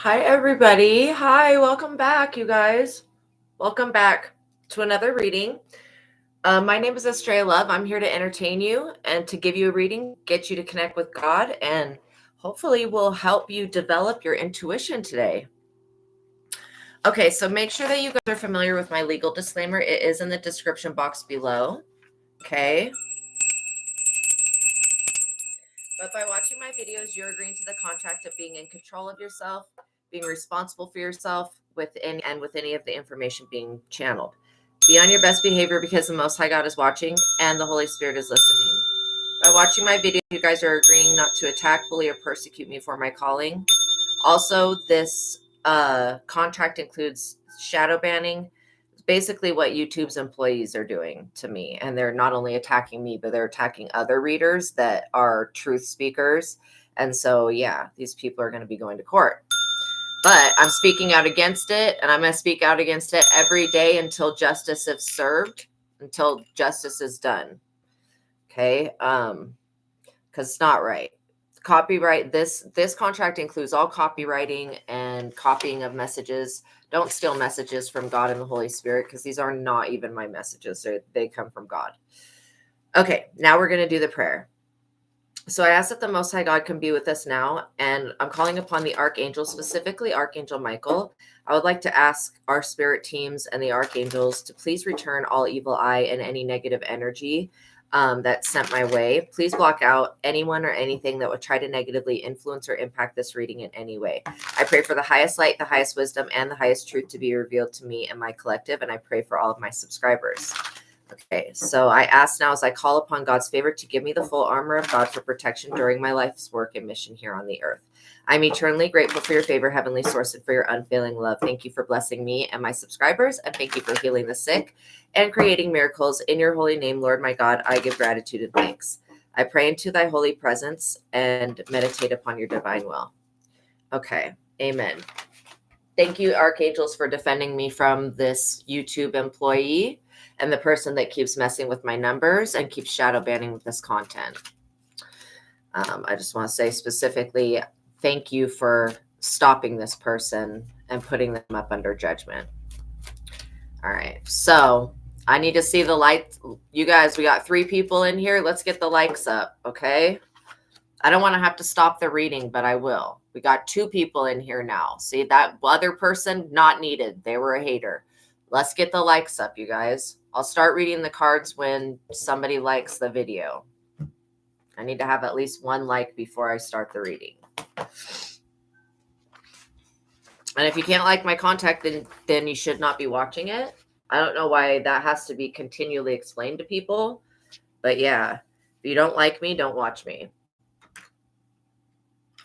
Hi, everybody. Hi, welcome back, you guys. Welcome back to another reading. My name is Astraea Love. I'm here to entertain you and to give you a reading, get you to connect with God, and hopefully will help you develop your intuition today. Okay, so make sure that you guys are familiar with my legal disclaimer. It is in the description box below. Okay. But by watching my videos, you're agreeing to the contract of being in control of yourself, being responsible for yourself with any of the information being channeled. Be on your best behavior because the Most High God is watching and the Holy Spirit is listening. By watching my video, you guys are agreeing not to attack, bully, or persecute me for my calling. Also, this contract includes shadow banning. Basically what YouTube's employees are doing to me. And they're not only attacking me, but they're attacking other readers that are truth speakers. And so, yeah, these people are going to be going to court. But I'm speaking out against it, and I'm going to speak out against it every day until justice is served, until justice is done. Okay? Because it's not right. Copyright, this contract includes all copywriting and copying of messages. Don't steal messages from God and the Holy Spirit, because these are not even my messages. They come from God. Okay, now we're going to do the prayer. So I ask that the Most High God can be with us now, and I'm calling upon the archangels, specifically Archangel Michael. I would like to ask our spirit teams and the archangels to please return all evil eye and any negative energy that's sent my way. Please block out anyone or anything that would try to negatively influence or impact this reading in any way. I pray for the highest light, the highest wisdom, and the highest truth to be revealed to me and my collective, and I pray for all of my subscribers. Okay, so I ask now as I call upon God's favor to give me the full armor of God for protection during my life's work and mission here on the earth. I'm eternally grateful for your favor, Heavenly Source, and for your unfailing love. Thank you for blessing me and my subscribers, and thank you for healing the sick and creating miracles. In your holy name, Lord my God, I give gratitude and thanks. I pray into thy holy presence and meditate upon your divine will. Okay, amen. Thank you, archangels, for defending me from this YouTube employee and the person that keeps messing with my numbers and keeps shadow banning with this content. I just want to say specifically, thank you for stopping this person and putting them up under judgment. All right, so I need to see the light. You guys, we got 3 people in here. Let's get the likes up, okay? I don't want to have to stop the reading, but I will. We got 2 people in here now. See, that other person, not needed. They were a hater. Let's get the likes up, you guys. I'll start reading the cards when somebody likes the video. I need to have at least 1 like before I start the reading. And if you can't like my content, then you should not be watching it. I don't know why that has to be continually explained to people. But yeah, if you don't like me, don't watch me.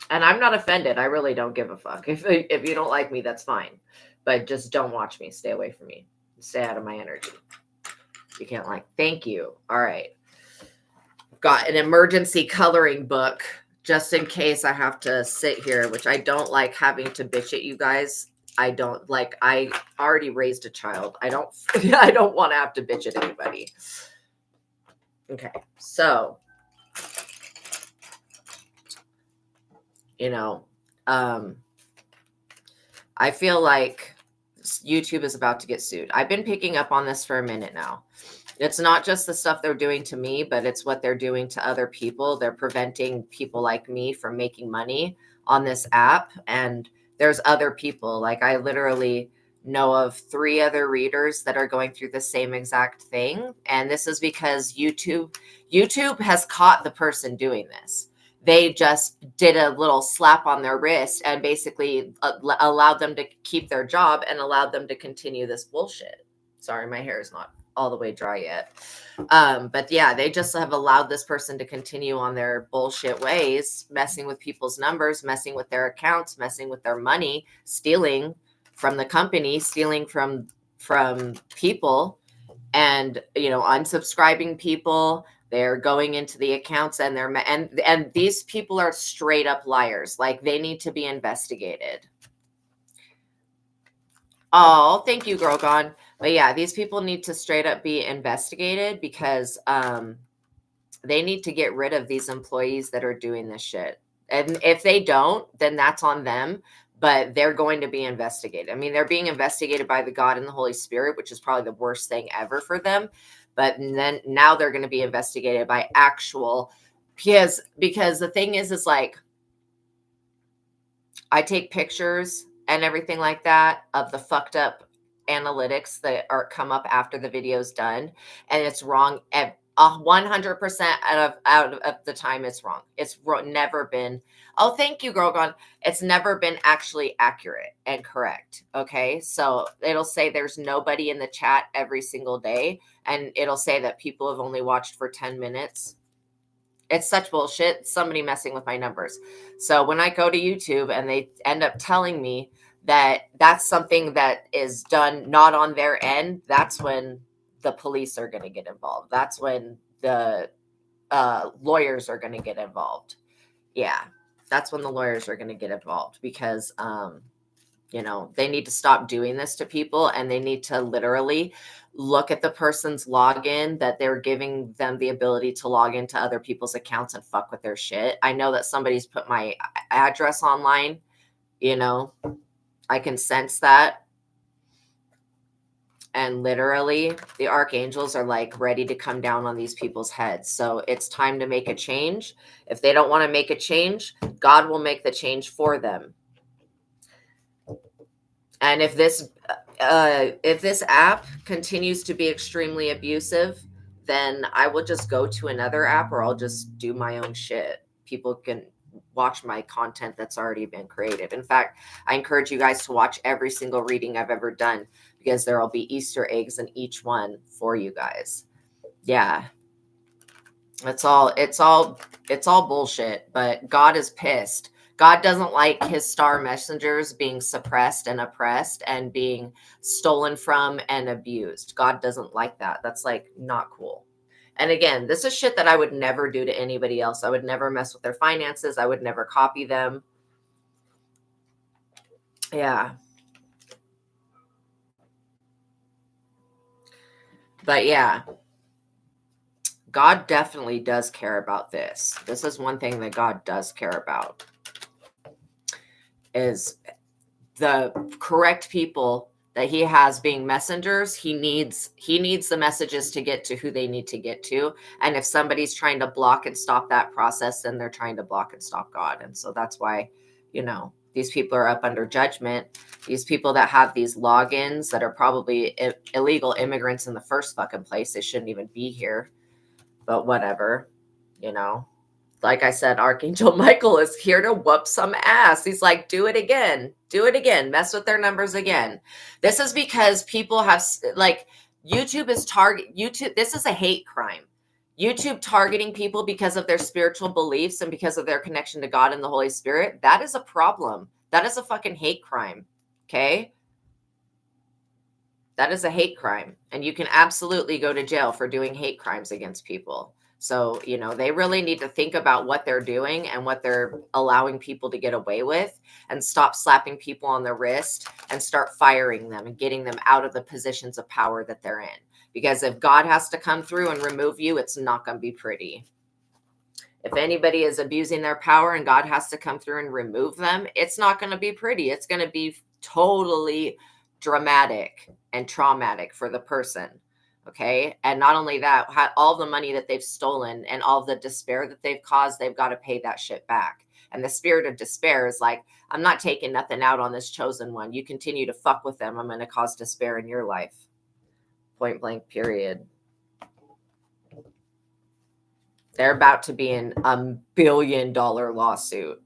And I'm not offended. I really don't give a fuck. If you don't like me, that's fine. But just don't watch me. Stay away from me. Stay out of my energy. You can't like. Thank you. All right. I've got an emergency coloring book just in case I have to sit here, which I don't like having to bitch at you guys. I don't like. I already raised a child. I don't want to have to bitch at anybody. Okay. So, I feel like YouTube is about to get sued. I've been picking up on this for a minute now. It's not just the stuff they're doing to me, but it's what they're doing to other people. They're preventing people like me from making money on this app. And there's other people. Like, I literally know of 3 other readers that are going through the same exact thing. And this is because YouTube has caught the person doing this. They just did a little slap on their wrist and basically allowed them to keep their job and allowed them to continue this bullshit. Sorry, my hair is not all the way dry yet. But yeah, they just have allowed this person to continue on their bullshit ways, messing with people's numbers, messing with their accounts, messing with their money, stealing from the company, stealing from people, and unsubscribing people. They're going into the accounts and and these people are straight up liars. Like, they need to be investigated. Oh, thank you, Girl Gone. But yeah, these people need to straight up be investigated because they need to get rid of these employees that are doing this shit. And if they don't, then that's on them. but they're going to be investigated. I mean, they're being investigated by the God and the Holy Spirit, which is probably the worst thing ever for them. But then now they're going to be investigated by actual, because the thing is like, I take pictures and everything like that of the fucked up analytics that are come up after the video's done, and it's wrong at 100% out of the time. It's wrong. It's never been. Oh, thank you, girl gone. It's never been actually accurate and correct. Okay, so it'll say there's nobody in the chat every single day, and it'll say that people have only watched for 10 minutes. It's such bullshit. Somebody messing with my numbers. So when I go to YouTube and they end up telling me that that's something that is done not on their end, that's when the police are going to get involved. That's when the lawyers are going to get involved. Yeah, that's when the lawyers are going to get involved, because they need to stop doing this to people, and they need to literally look at the person's login, that they're giving them the ability to log into other people's accounts and fuck with their shit. I know that somebody's put my address online, I can sense that. And literally the archangels are like ready to come down on these people's heads. So it's time to make a change. If they don't want to make a change, God will make the change for them. And if this app continues to be extremely abusive, then I will just go to another app, or I'll just do my own shit. People can watch my content that's already been created. In fact, I encourage you guys to watch every single reading I've ever done, because there will be Easter eggs in each one for you guys. Yeah. It's all bullshit, but God is pissed. God doesn't like his star messengers being suppressed and oppressed and being stolen from and abused. God doesn't like that. That's like not cool. And again, this is shit that I would never do to anybody else. I would never mess with their finances. I would never copy them. Yeah. But yeah, God definitely does care about this. This is one thing that God does care about, is the correct people that he has being messengers. He needs the messages to get to who they need to get to. And if somebody's trying to block and stop that process, then they're trying to block and stop God. And so that's why, these people are up under judgment. These people that have these logins that are probably illegal immigrants in the first fucking place. They shouldn't even be here. But whatever, like I said, Archangel Michael is here to whoop some ass. He's like, do it again, mess with their numbers again. This is because people have, like, YouTube. This is a hate crime. YouTube targeting people because of their spiritual beliefs and because of their connection to God and the Holy Spirit. That is a problem. That is a fucking hate crime. Okay. That is a hate crime, and you can absolutely go to jail for doing hate crimes against people. So, they really need to think about what they're doing and what they're allowing people to get away with, and stop slapping people on the wrist and start firing them and getting them out of the positions of power that they're in. Because if God has to come through and remove you, it's not going to be pretty. If anybody is abusing their power and God has to come through and remove them, it's not going to be pretty. It's going to be totally dramatic and traumatic for the person. Okay. And not only that, all the money that they've stolen and all the despair that they've caused, they've got to pay that shit back. And the spirit of despair is like, I'm not taking nothing out on this chosen one. You continue to fuck with them, I'm going to cause despair in your life. Point blank, period. They're about to be in $1 billion lawsuit.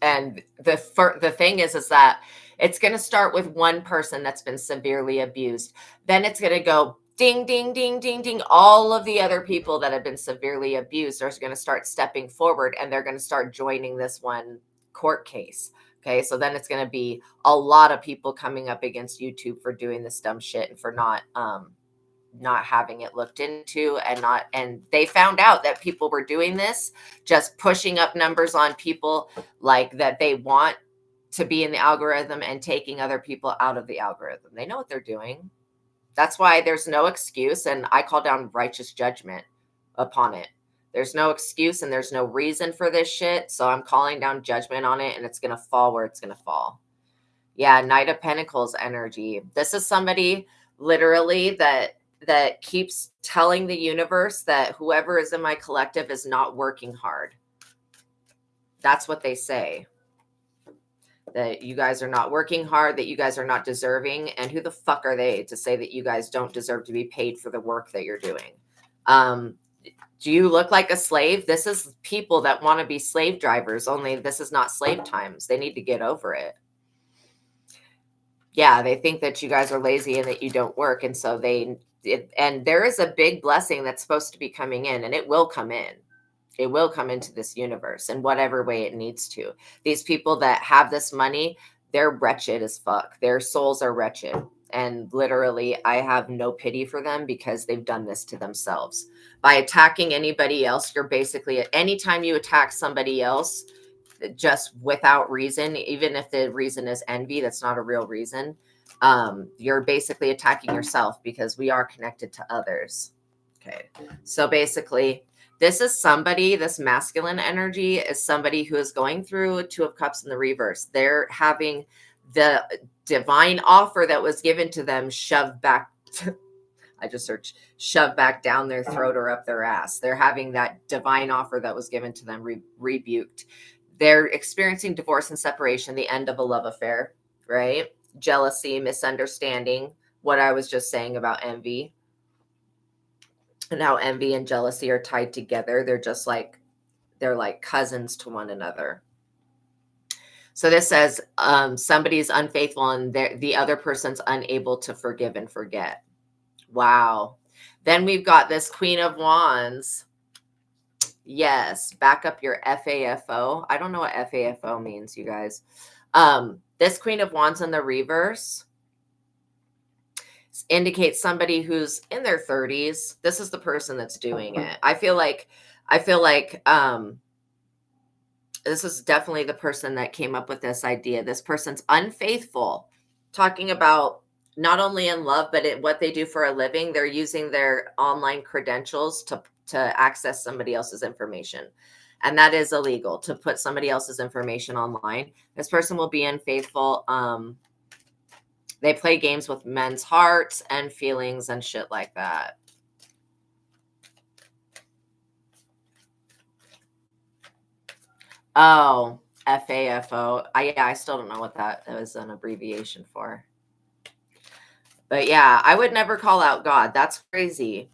And the thing is that it's going to start with one person that's been severely abused. Then it's going to go ding, ding, ding, ding, ding. All of the other people that have been severely abused are going to start stepping forward, and they're going to start joining this one court case. Okay, so then it's going to be a lot of people coming up against YouTube for doing this dumb shit and for not having it looked into, and they found out that people were doing this, just pushing up numbers on people like that they want to be in the algorithm and taking other people out of the algorithm. They know what they're doing. That's why there's no excuse. And I call down righteous judgment upon it. There's no excuse and there's no reason for this shit. So I'm calling down judgment on it, and it's going to fall where it's going to fall. Yeah, Knight of Pentacles energy. This is somebody literally that keeps telling the universe that whoever is in my collective is not working hard. That's what they say. That you guys are not working hard, that you guys are not deserving. And who the fuck are they to say that you guys don't deserve to be paid for the work that you're doing? Do you look like a slave? This is people that want to be slave drivers, only this is not slave times. They need to get over it. Yeah, they think that you guys are lazy and that you don't work. And so and there is a big blessing that's supposed to be coming in, and it will come in. It will come into this universe in whatever way it needs to. These people that have this money, they're wretched as fuck. Their souls are wretched. And literally, I have no pity for them because they've done this to themselves. By attacking anybody else, you're basically, anytime you attack somebody else, just without reason, even if the reason is envy, that's not a real reason. You're basically attacking yourself because we are connected to others. Okay. So basically, this is somebody, this masculine energy is somebody who is going through Two of Cups in the reverse. They're having the divine offer that was given to them shoved back. I just searched shoved back down their throat or up their ass. They're having that divine offer that was given to them rebuked. They're experiencing divorce and separation, the end of a love affair, right? Jealousy, misunderstanding, what I was just saying about envy. And how envy and jealousy are tied together. They're like cousins to one another. So this says somebody's unfaithful and the other person's unable to forgive and forget. Wow. Then we've got this Queen of Wands. Yes, back up your FAFO. I don't know what FAFO means, you guys. This Queen of Wands in the reverse indicates somebody who's in their 30s. This is the person that's doing it. I feel like this is definitely the person that came up with this idea. This person's unfaithful, talking about not only in love, but what they do for a living. They're using their online credentials to access somebody else's information. And that is illegal, to put somebody else's information online. This person will be unfaithful. They play games with men's hearts and feelings and shit like that. Oh, FAFO. I still don't know what that was an abbreviation for. But yeah, I would never call out God. That's crazy.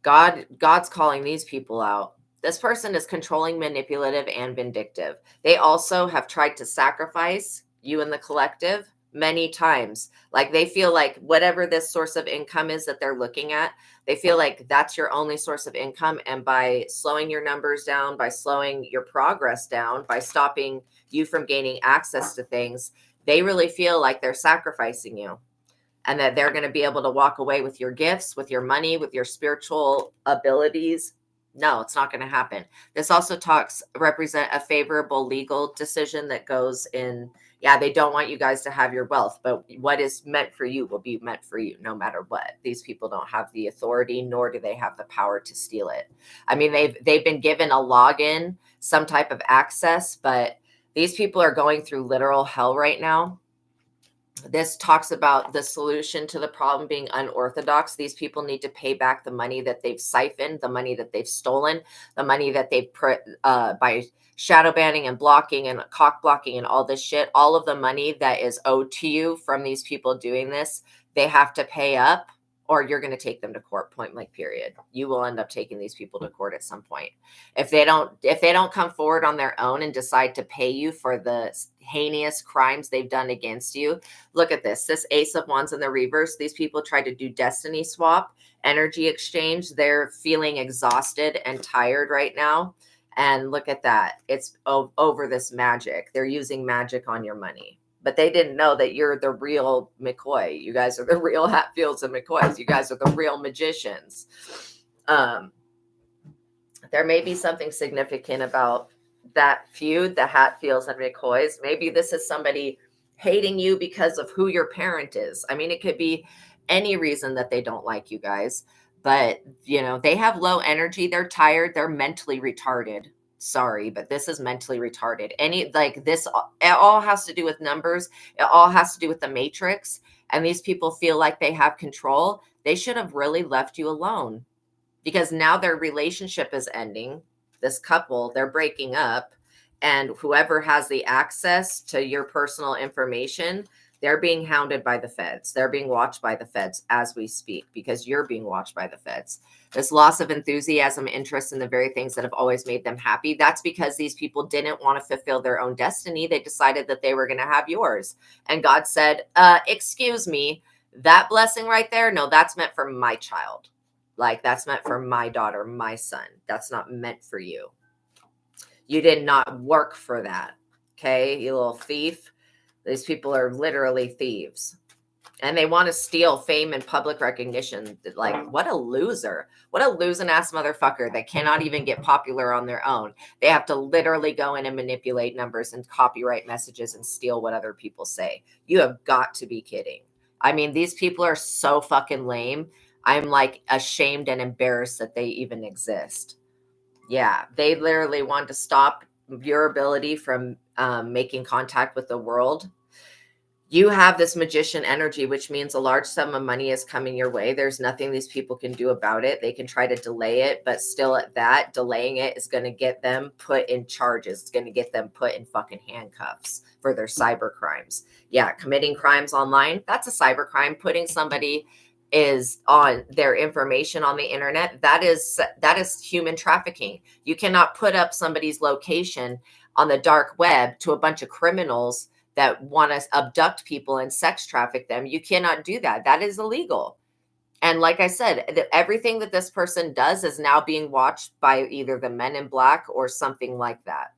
God's calling these people out. This person is controlling, manipulative, and vindictive. They also have tried to sacrifice you and the collective many times. Like they feel like whatever this source of income is that they're looking at, they feel like that's your only source of income. And by slowing your numbers down, by slowing your progress down, by stopping you from gaining access to things, they really feel like they're sacrificing you. And that they're going to be able to walk away with your gifts, with your money, with your spiritual abilities. No, it's not going to happen. This also represent a favorable legal decision that goes in. Yeah, they don't want you guys to have your wealth, but what is meant for you will be meant for you no matter what. These people don't have the authority, nor do they have the power to steal it. I mean, they've been given a login, some type of access, but these people are going through literal hell right now. This talks about the solution to the problem being unorthodox. These people need to pay back the money that they've siphoned, the money that they've stolen, the money that they've put by shadow banning and blocking and cock blocking and all this shit. All of the money that is owed to you from these people doing this, they have to pay up, or you're going to take them to court, point blank, period. You will end up taking these people to court at some point. If they don't come forward on their own and decide to pay you for the heinous crimes they've done against you. Look at this Ace of Wands in the reverse. These people try to do destiny swap, energy exchange. They're feeling exhausted and tired right now. And look at that. It's over this magic. They're using magic on your money. But they didn't know that you're the real McCoy. You guys are the real Hatfields and McCoys. You guys are the real magicians. There may be something significant about that feud, the Hatfields and McCoys. Maybe this is somebody hating you because of who your parent is. I mean, it could be any reason that they don't like you guys. But, they have low energy. They're tired. They're mentally retarded. Sorry, but this is mentally retarded. It all has to do with numbers. It all has to do with the matrix. And these people feel like they have control. They should have really left you alone, because now their relationship is ending. This couple, they're breaking up, and whoever has the access to your personal information, they're being hounded by the feds. They're being watched by the feds as we speak, because you're being watched by the feds. This loss of enthusiasm, interest in the very things that have always made them happy, that's because these people didn't want to fulfill their own destiny. They decided that they were going to have yours. And God said, excuse me, that blessing right there, no, that's meant for my child. Like, that's meant for my daughter, my son. That's not meant for you. You did not work for that. Okay, you little thief. These people are literally thieves. And they want to steal fame and public recognition. Like, what a loser. What a losing ass motherfucker that cannot even get popular on their own. They have to literally go in and manipulate numbers and copyright messages and steal what other people say. You have got to be kidding. I mean, these people are so fucking lame. I'm like ashamed and embarrassed that they even exist. Yeah, they literally want to stop your ability from making contact with the world. You have this magician energy, which means a large sum of money is coming your way. There's nothing these people can do about it. They can try to delay it, but still at that, delaying it is going to get them put in charges. It's going to get them put in fucking handcuffs for their cyber crimes. Yeah, committing crimes online, that's a cyber crime. Putting somebody is on their information on the internet, that is human trafficking. You cannot put up somebody's location on the dark web to a bunch of criminals that want to abduct people and sex traffic them. You cannot do that. That is illegal. And like I said, everything that this person does is now being watched by either the men in black or something like that.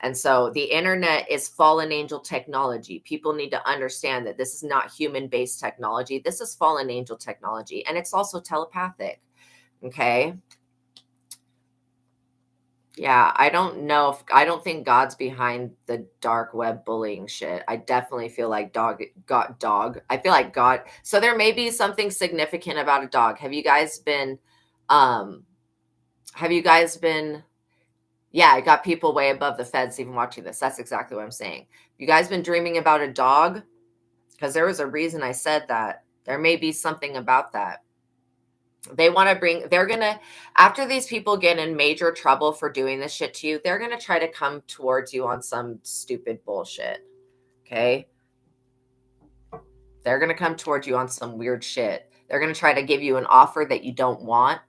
And so the internet is fallen angel technology. People need to understand that this is not human-based technology. This is fallen angel technology. And it's also telepathic. Okay. Yeah, I don't think God's behind the dark web bullying shit. I definitely feel like dog. I feel like God. So there may be something significant about a dog. Um, yeah, I got people way above the feds even watching this. That's exactly what I'm saying. You guys been dreaming about a dog? Because there was a reason I said that. There may be something about that. After these people get in major trouble for doing this shit to you, they're going to try to come towards you on some stupid bullshit. Okay. They're going to come towards you on some weird shit. They're going to try to give you an offer that you don't want.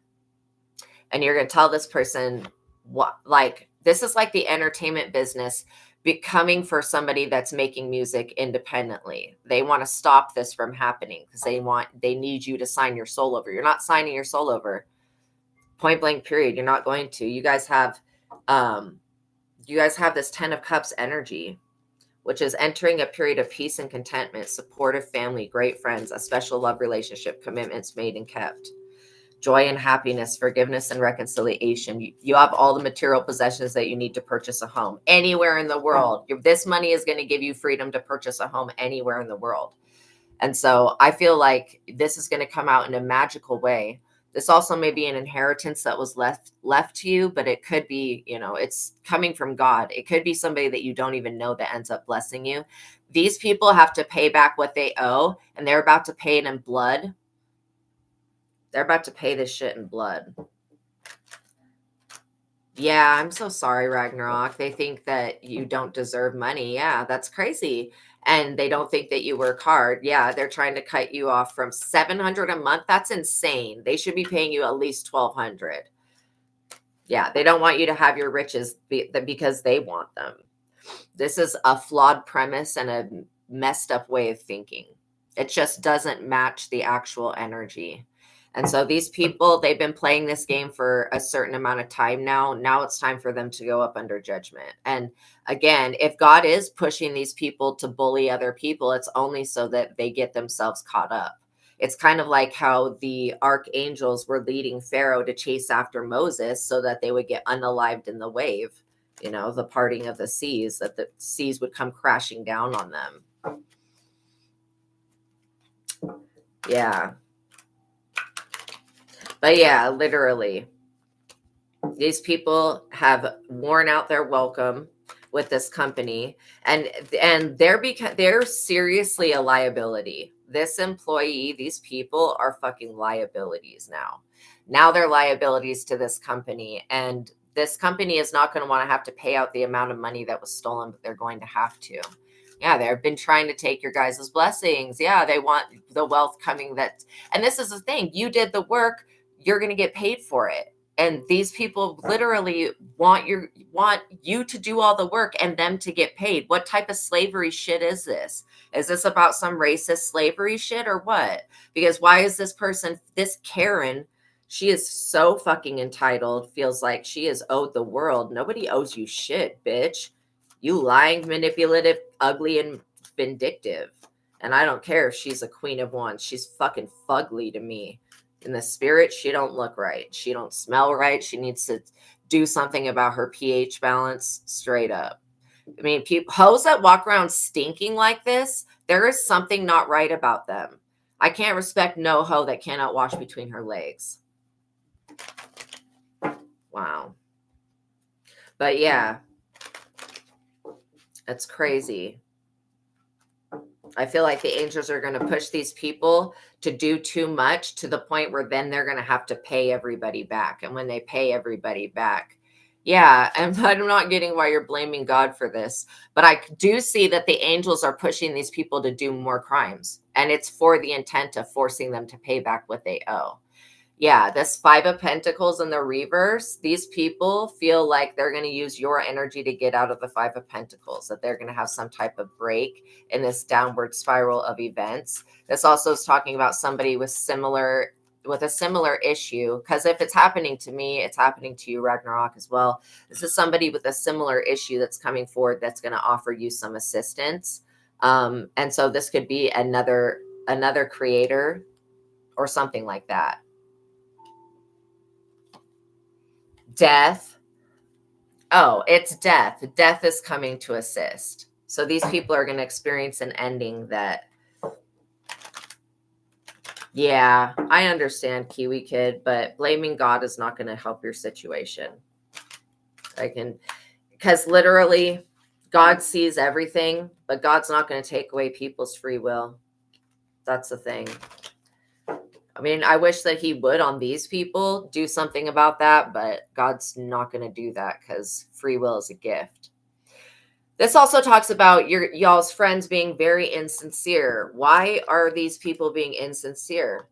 And you're going to tell this person this is like the entertainment business becoming for somebody that's making music independently. They want to stop this from happening because they need you to sign your soul over. You're not signing your soul over. Point blank period. You're not going to. You guys have this 10 of Cups energy, which is entering a period of peace and contentment, supportive family, great friends, a special love relationship, commitments made and kept. Joy and happiness, forgiveness and reconciliation. You have all the material possessions that you need to purchase a home anywhere in the world. This money is going to give you freedom to purchase a home anywhere in the world. And so I feel like this is going to come out in a magical way. This also may be an inheritance that was left to you, but it could be, it's coming from God. It could be somebody that you don't even know that ends up blessing you. These people have to pay back what they owe, and they're about to pay it in blood. They're about to pay this shit in blood. Yeah, I'm so sorry, Ragnarok. They think that you don't deserve money. Yeah, that's crazy. And they don't think that you work hard. Yeah, they're trying to cut you off from $700 a month. That's insane. They should be paying you at least $1,200. Yeah, they don't want you to have your riches because they want them. This is a flawed premise and a messed up way of thinking. It just doesn't match the actual energy. And so these people, they've been playing this game for a certain amount of time now. Now it's time for them to go up under judgment. And again, if God is pushing these people to bully other people, it's only so that they get themselves caught up. It's kind of like how the archangels were leading Pharaoh to chase after Moses so that they would get unalived in the wave, the parting of the seas, that the seas would come crashing down on them. Yeah. But yeah, literally, these people have worn out their welcome with this company, and they're seriously a liability. This employee, these people are fucking liabilities now. Now they're liabilities to this company, and this company is not going to want to have to pay out the amount of money that was stolen, but they're going to have to. Yeah, they've been trying to take your guys' blessings. Yeah, they want the wealth coming and this is the thing. You did the work, you're going to get paid for it. And these people literally want you to do all the work and them to get paid. What type of slavery shit is this? Is this about some racist slavery shit or what? Because why is this Karen, she is so fucking entitled, feels like she is owed the world. Nobody owes you shit, bitch. You lying, manipulative, ugly, and vindictive. And I don't care if she's a queen of wands. She's fucking fugly to me. In the spirit, she don't look right. She don't smell right. She needs to do something about her pH balance straight up. I mean, hoes that walk around stinking like this, there is something not right about them. I can't respect no hoe that cannot wash between her legs. Wow. But yeah, that's crazy. I feel like the angels are going to push these people to do too much to the point where then they're going to have to pay everybody back. And when they pay everybody back, yeah, and I'm not getting why you're blaming God for this, but I do see that the angels are pushing these people to do more crimes. And it's for the intent of forcing them to pay back what they owe. Yeah, this Five of Pentacles in the reverse, these people feel like they're going to use your energy to get out of the Five of Pentacles, that they're going to have some type of break in this downward spiral of events. This also is talking about somebody with a similar issue, because if it's happening to me, it's happening to you, Ragnarok, as well. This is somebody with a similar issue that's coming forward that's going to offer you some assistance. And so this could be another creator or something like that. Death. Oh, it's death. Death is coming to assist. So these people are going to experience an ending that, yeah, I understand, Kiwi Kid, but blaming God is not going to help your situation. Because literally God sees everything, but God's not going to take away people's free will. That's the thing. I mean, I wish that he would on these people do something about that, but God's not going to do that because free will is a gift. This also talks about y'all's friends being very insincere. Why are these people being insincere?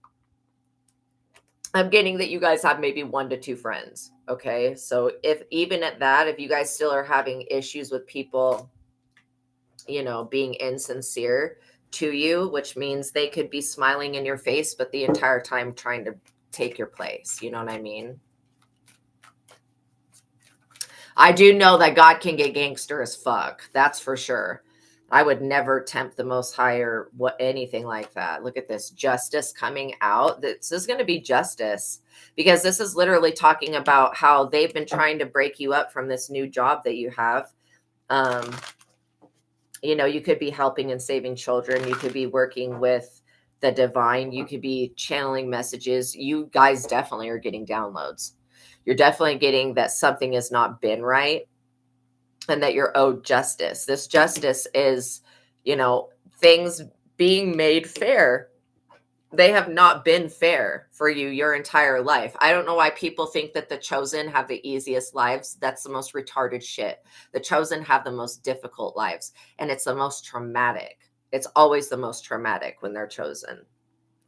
I'm getting that you guys have maybe 1 to 2 friends. Okay. So if even at that, if you guys still are having issues with people, being insincere to you, which means they could be smiling in your face, but the entire time trying to take your place. You know what I mean? I do know that God can get gangster as fuck. That's for sure. I would never tempt the Most High or anything like that. Look at this justice coming out. This is going to be justice, because this is literally talking about how they've been trying to break you up from this new job that you have. You could be helping and saving children. You could be working with the divine. You could be channeling messages. You guys definitely are getting downloads. You're definitely getting that something has not been right and that you're owed justice. This justice is, things being made fair. They have not been fair for you your entire life. I don't know why people think that the chosen have the easiest lives. That's the most retarded shit. The chosen have the most difficult lives, and it's the most traumatic. It's always the most traumatic when they're chosen,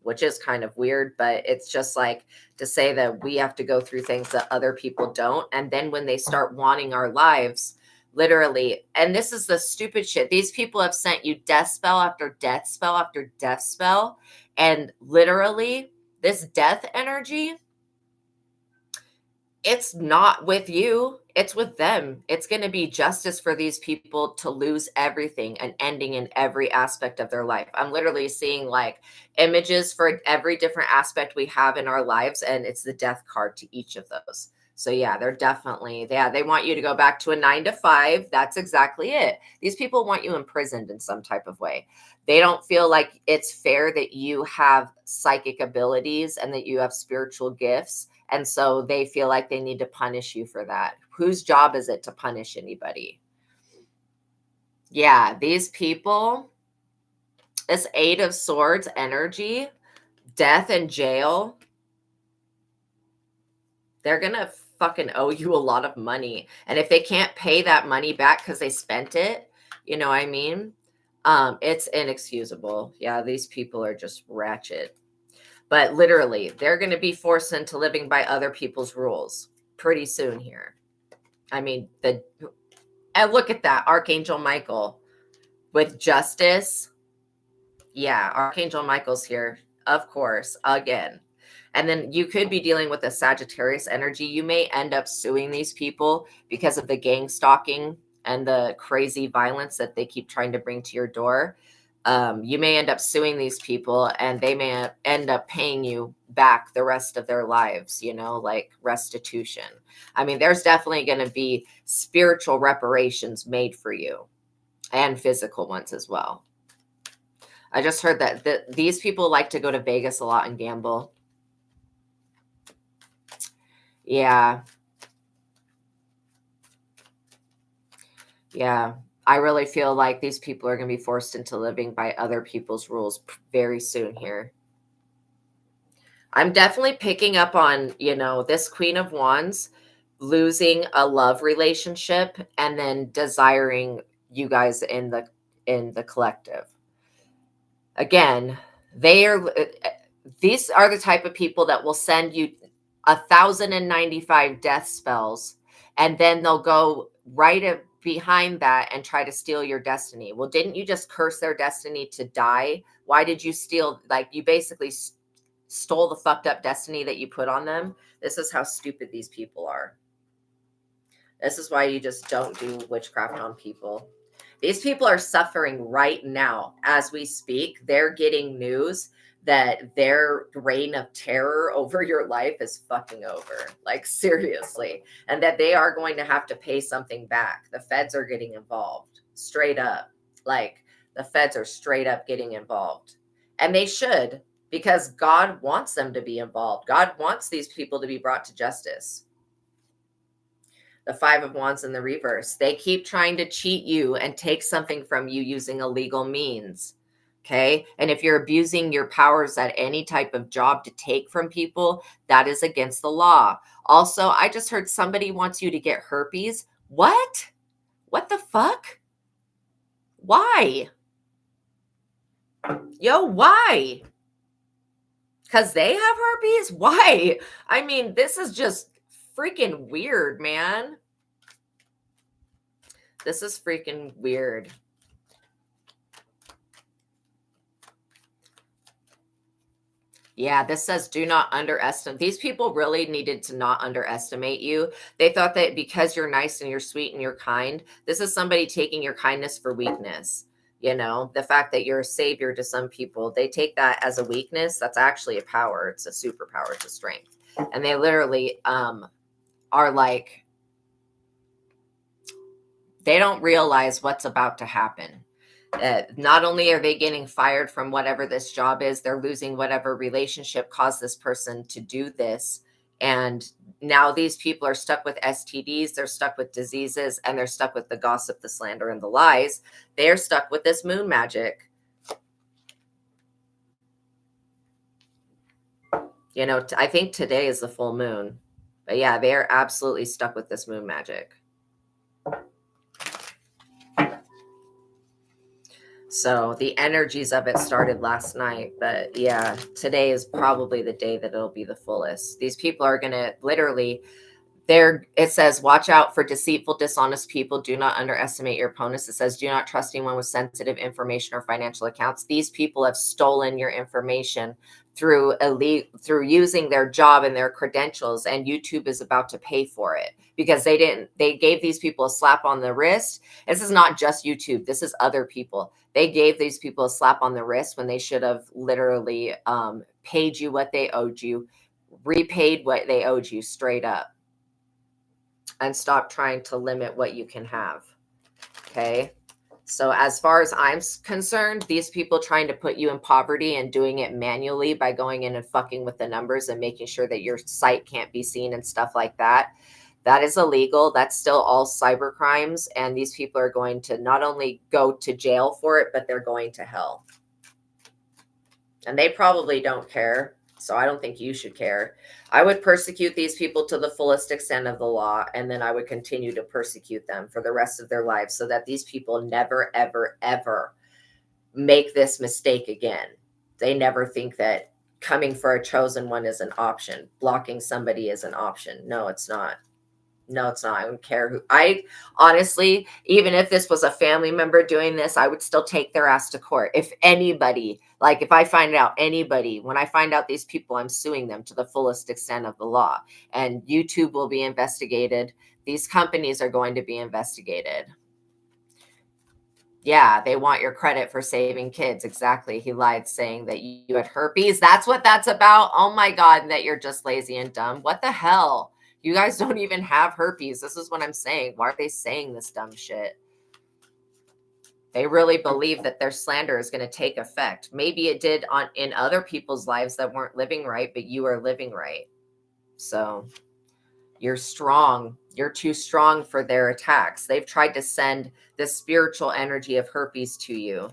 which is kind of weird, but it's just like to say that we have to go through things that other people don't. And then when they start wanting our lives, literally, and this is the stupid shit. These people have sent you death spell after death spell after death spell. And literally, this death energy, it's not with you. It's with them. It's going to be justice for these people to lose everything and ending in every aspect of their life. I'm literally seeing like images for every different aspect we have in our lives, and it's the death card to each of those. So yeah, they're definitely, they want you to go back to a 9 to 5. That's exactly it. These people want you imprisoned in some type of way. They don't feel like it's fair that you have psychic abilities and that you have spiritual gifts. And so they feel like they need to punish you for that. Whose job is it to punish anybody? Yeah, these people, this 8 of Swords energy, death and jail, they're going to fucking owe you a lot of money. And if they can't pay that money back because they spent it, you know what I mean? It's inexcusable. Yeah, these people are just ratchet. But literally, they're going to be forced into living by other people's rules pretty soon here. I mean, and look at that, Archangel Michael with justice. Yeah, Archangel Michael's here, of course, again. And then you could be dealing with a Sagittarius energy. You may end up suing these people because of the gang stalking and the crazy violence that they keep trying to bring to your door. You may end up suing these people and they may end up paying you back the rest of their lives, like restitution. I mean, there's definitely going to be spiritual reparations made for you and physical ones as well. I just heard that these people like to go to Vegas a lot and gamble. Yeah. Yeah. I really feel like these people are going to be forced into living by other people's rules very soon here. I'm definitely picking up on, this Queen of Wands losing a love relationship and then desiring you guys in the collective. Again, these are the type of people that will send you 1,095 death spells, and then they'll go right behind that and try to steal your destiny. Well, didn't you just curse their destiny to die? Why did you steal? Like, you basically stole the fucked up destiny that you put on them. This is how stupid these people are. This is why you just don't do witchcraft on people. These people are suffering right now as we speak. They're getting news that their reign of terror over your life is fucking over. Like, seriously. And that they are going to have to pay something back. The feds are getting involved. Straight up. Like, the feds are straight up getting involved. And they should, because God wants them to be involved. God wants these people to be brought to justice. The 5 of Wands in the reverse. They keep trying to cheat you and take something from you using illegal means. Okay. And if you're abusing your powers at any type of job to take from people, that is against the law. Also, I just heard somebody wants you to get herpes. What? What the fuck? Why? Yo, why? Because they have herpes? Why? I mean, this is just freaking weird, man. This is freaking weird. Yeah, this says do not underestimate. These people really needed to not underestimate you. They thought that because you're nice and you're sweet and you're kind, this is somebody taking your kindness for weakness. The fact that you're a savior to some people, they take that as a weakness. That's actually a power. It's a superpower. It's a strength. And they literally are like, they don't realize what's about to happen. Not only are they getting fired from whatever this job is, they're losing whatever relationship caused this person to do this. And now these people are stuck with STDs, they're stuck with diseases, and they're stuck with the gossip, the slander, and the lies. They're stuck with this moon magic. I think today is the full moon. But yeah, they're absolutely stuck with this moon magic. So the energies of it started last night, but yeah, today is probably the day that it'll be the fullest. These people are going to literally, it says, watch out for deceitful, dishonest people. Do not underestimate your opponents. It says, do not trust anyone with sensitive information or financial accounts. These people have stolen your information through using their job and their credentials, and YouTube is about to pay for it because they gave these people a slap on the wrist. This is not just YouTube. This is other people. They gave these people a slap on the wrist when they should have literally paid you what they owed you, repaid what they owed you straight up. and stop trying to limit what you can have. Okay. So as far as I'm concerned, these people trying to put you in poverty and doing it manually by going in and fucking with the numbers and making sure that your site can't be seen and stuff like that, that is illegal. That's still all cyber crimes. And these people are going to not only go to jail for it, but they're going to hell. And they probably don't care. So I don't think you should care. I would persecute these people to the fullest extent of the law, and then I would continue to persecute them for the rest of their lives so that these people never, ever, ever make this mistake again. They never think that coming for a chosen one is an option. Blocking somebody is an option. No, it's not. No, it's not. I don't care who. I honestly, even if this was a family member doing this, I would still take their ass to court. If anybody, like if I find out anybody, when I find out these people, I'm suing them to the fullest extent of the law. And YouTube will be investigated. These companies are going to be investigated. Yeah, they want your credit for saving kids. Exactly. He lied saying that you had herpes. That's what that's about. Oh my God, that you're just lazy and dumb. What the hell? You guys don't even have herpes. This is what I'm saying. Why are they saying this dumb shit? They really believe that their slander is going to take effect. Maybe it did in other people's lives that weren't living right, but you are living right. So you're strong. You're too strong for their attacks. They've tried to send the spiritual energy of herpes to you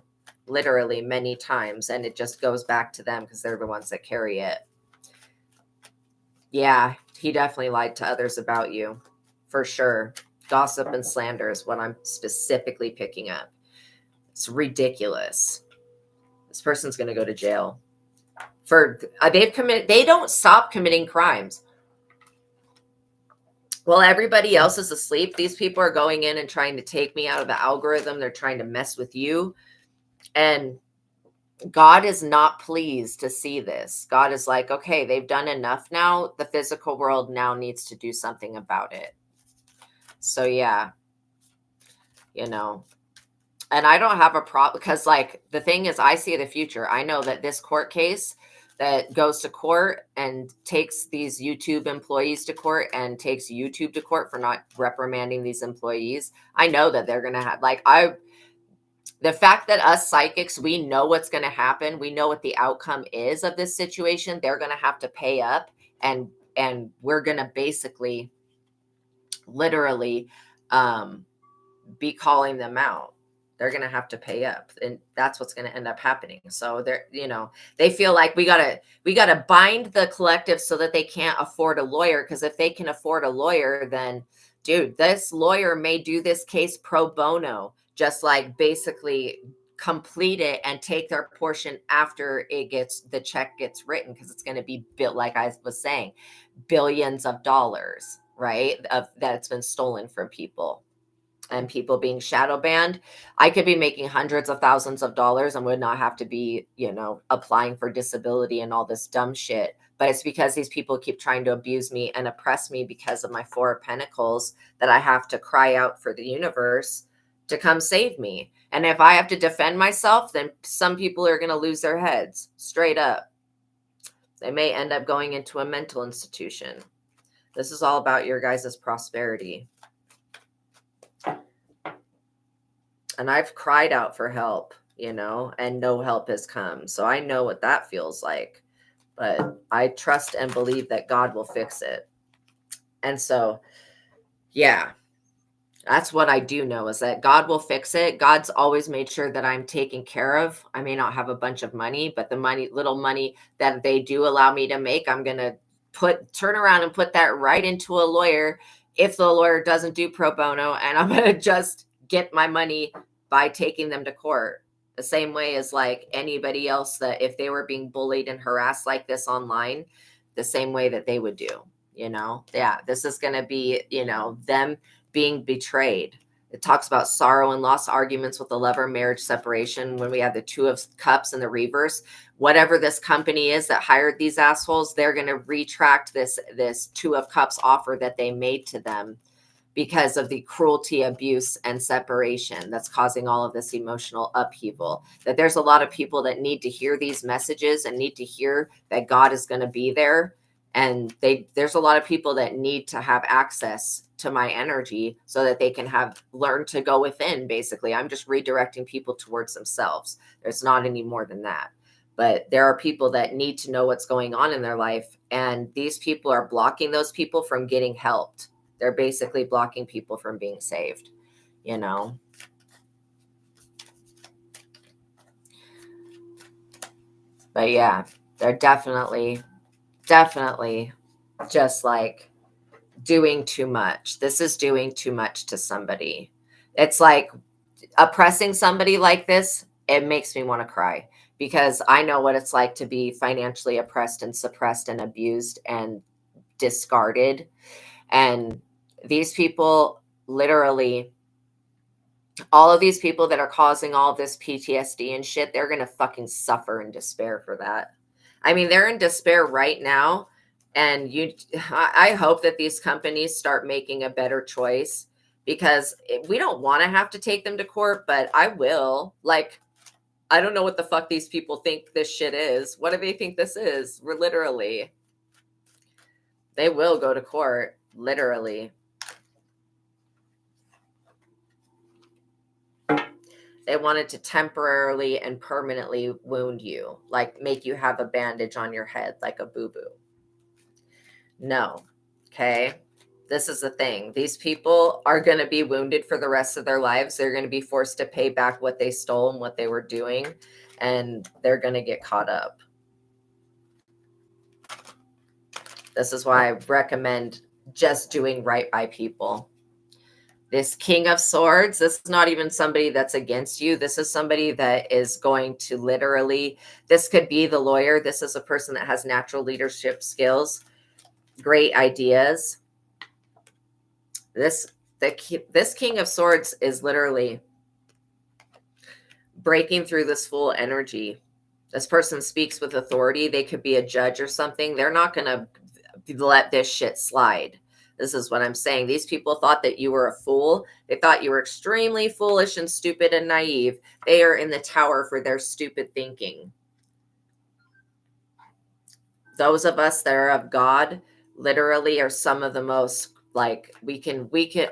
literally many times, and it just goes back to them because they're the ones that carry it. Yeah, he definitely lied to others about you, for sure. Gossip and slander is what I'm specifically picking up. It's ridiculous. This person's going to go to jail. They don't stop committing crimes. While everybody else is asleep, these people are going in and trying to take me out of the algorithm. They're trying to mess with you. And God is not pleased to see this. God is like, okay, they've done enough now. The physical world now needs to do something about it. So yeah, and I don't have a problem because like the thing is I see the future. I know that this court case that goes to court and takes these YouTube employees to court and takes YouTube to court for not reprimanding these employees. I know that they're going to have the fact that us psychics, we know what's going to happen. We know what the outcome is of this situation. They're going to have to pay up and we're going to basically literally be calling them out. They're going to have to pay up, and that's what's going to end up happening. So they're, they feel like we got to bind the collective so that they can't afford a lawyer. Cause if they can afford a lawyer, then dude, this lawyer may do this case pro bono, just like basically complete it and take their portion after the check gets written. Cause it's going to be built, like I was saying, billions of dollars, right? That's been stolen from people. And people being shadow banned, I could be making hundreds of thousands of dollars and would not have to be, applying for disability and all this dumb shit. But it's because these people keep trying to abuse me and oppress me because of my Four of Pentacles that I have to cry out for the universe to come save me. And if I have to defend myself, then some people are going to lose their heads straight up. They may end up going into a mental institution. This is all about your guys' prosperity. And I've cried out for help, and no help has come. So I know what that feels like, but I trust and believe that God will fix it. And so, yeah, that's what I do know is that God will fix it. God's always made sure that I'm taken care of. I may not have a bunch of money, but the little money that they do allow me to make, I'm going to turn around and put that right into a lawyer if the lawyer doesn't do pro bono, and I'm going to just get my money by taking them to court. The same way as like anybody else that if they were being bullied and harassed like this online, the same way that they would do, yeah, this is going to be, them being betrayed. It talks about sorrow and loss, arguments with the lover, marriage, separation. When we have the Two of Cups in the reverse, whatever this company is that hired these assholes, they're going to retract this Two of Cups offer that they made to them because of the cruelty, abuse, and separation that's causing all of this emotional upheaval. That there's a lot of people that need to hear these messages and need to hear that God is going to be there And there's a lot of people that need to have access to my energy so that they can learn to go within. Basically, I'm just redirecting people towards themselves. There's not any more than that. But there are people that need to know what's going on in their life, and these people are blocking those people from getting helped. They're basically blocking people from being saved, you know. But yeah, they're definitely just like doing too much. This is doing too much to somebody. It's like oppressing somebody like this. It makes me want to cry, because I know what it's like to be financially oppressed and suppressed and abused and discarded. And these people, literally, all of these people that are causing all this PTSD and shit, they're going to fucking suffer in despair for that. I mean, they're in despair right now. And I hope that these companies start making a better choice, because we don't want to have to take them to court, but I will. Like, I don't know what the fuck these people think this shit is. What do they think this is? We're literally, they will go to court, literally. They wanted to temporarily and permanently wound you, like make you have a bandage on your head, like a boo-boo. No. Okay. This is the thing. These people are going to be wounded for the rest of their lives. They're going to be forced to pay back what they stole and what they were doing, and they're going to get caught up. This is why I recommend just doing right by people. This King of Swords, this is not even somebody that's against you. This is somebody that is going to literally, this could be the lawyer. This is a person that has natural leadership skills, great ideas. This King of Swords is literally breaking through this full energy. This person speaks with authority. They could be a judge or something. They're not going to let this shit slide. This is what I'm saying. These people thought that you were a fool. They thought you were extremely foolish and stupid and naive. They are in the tower for their stupid thinking. Those of us that are of God literally are some of the most, like, we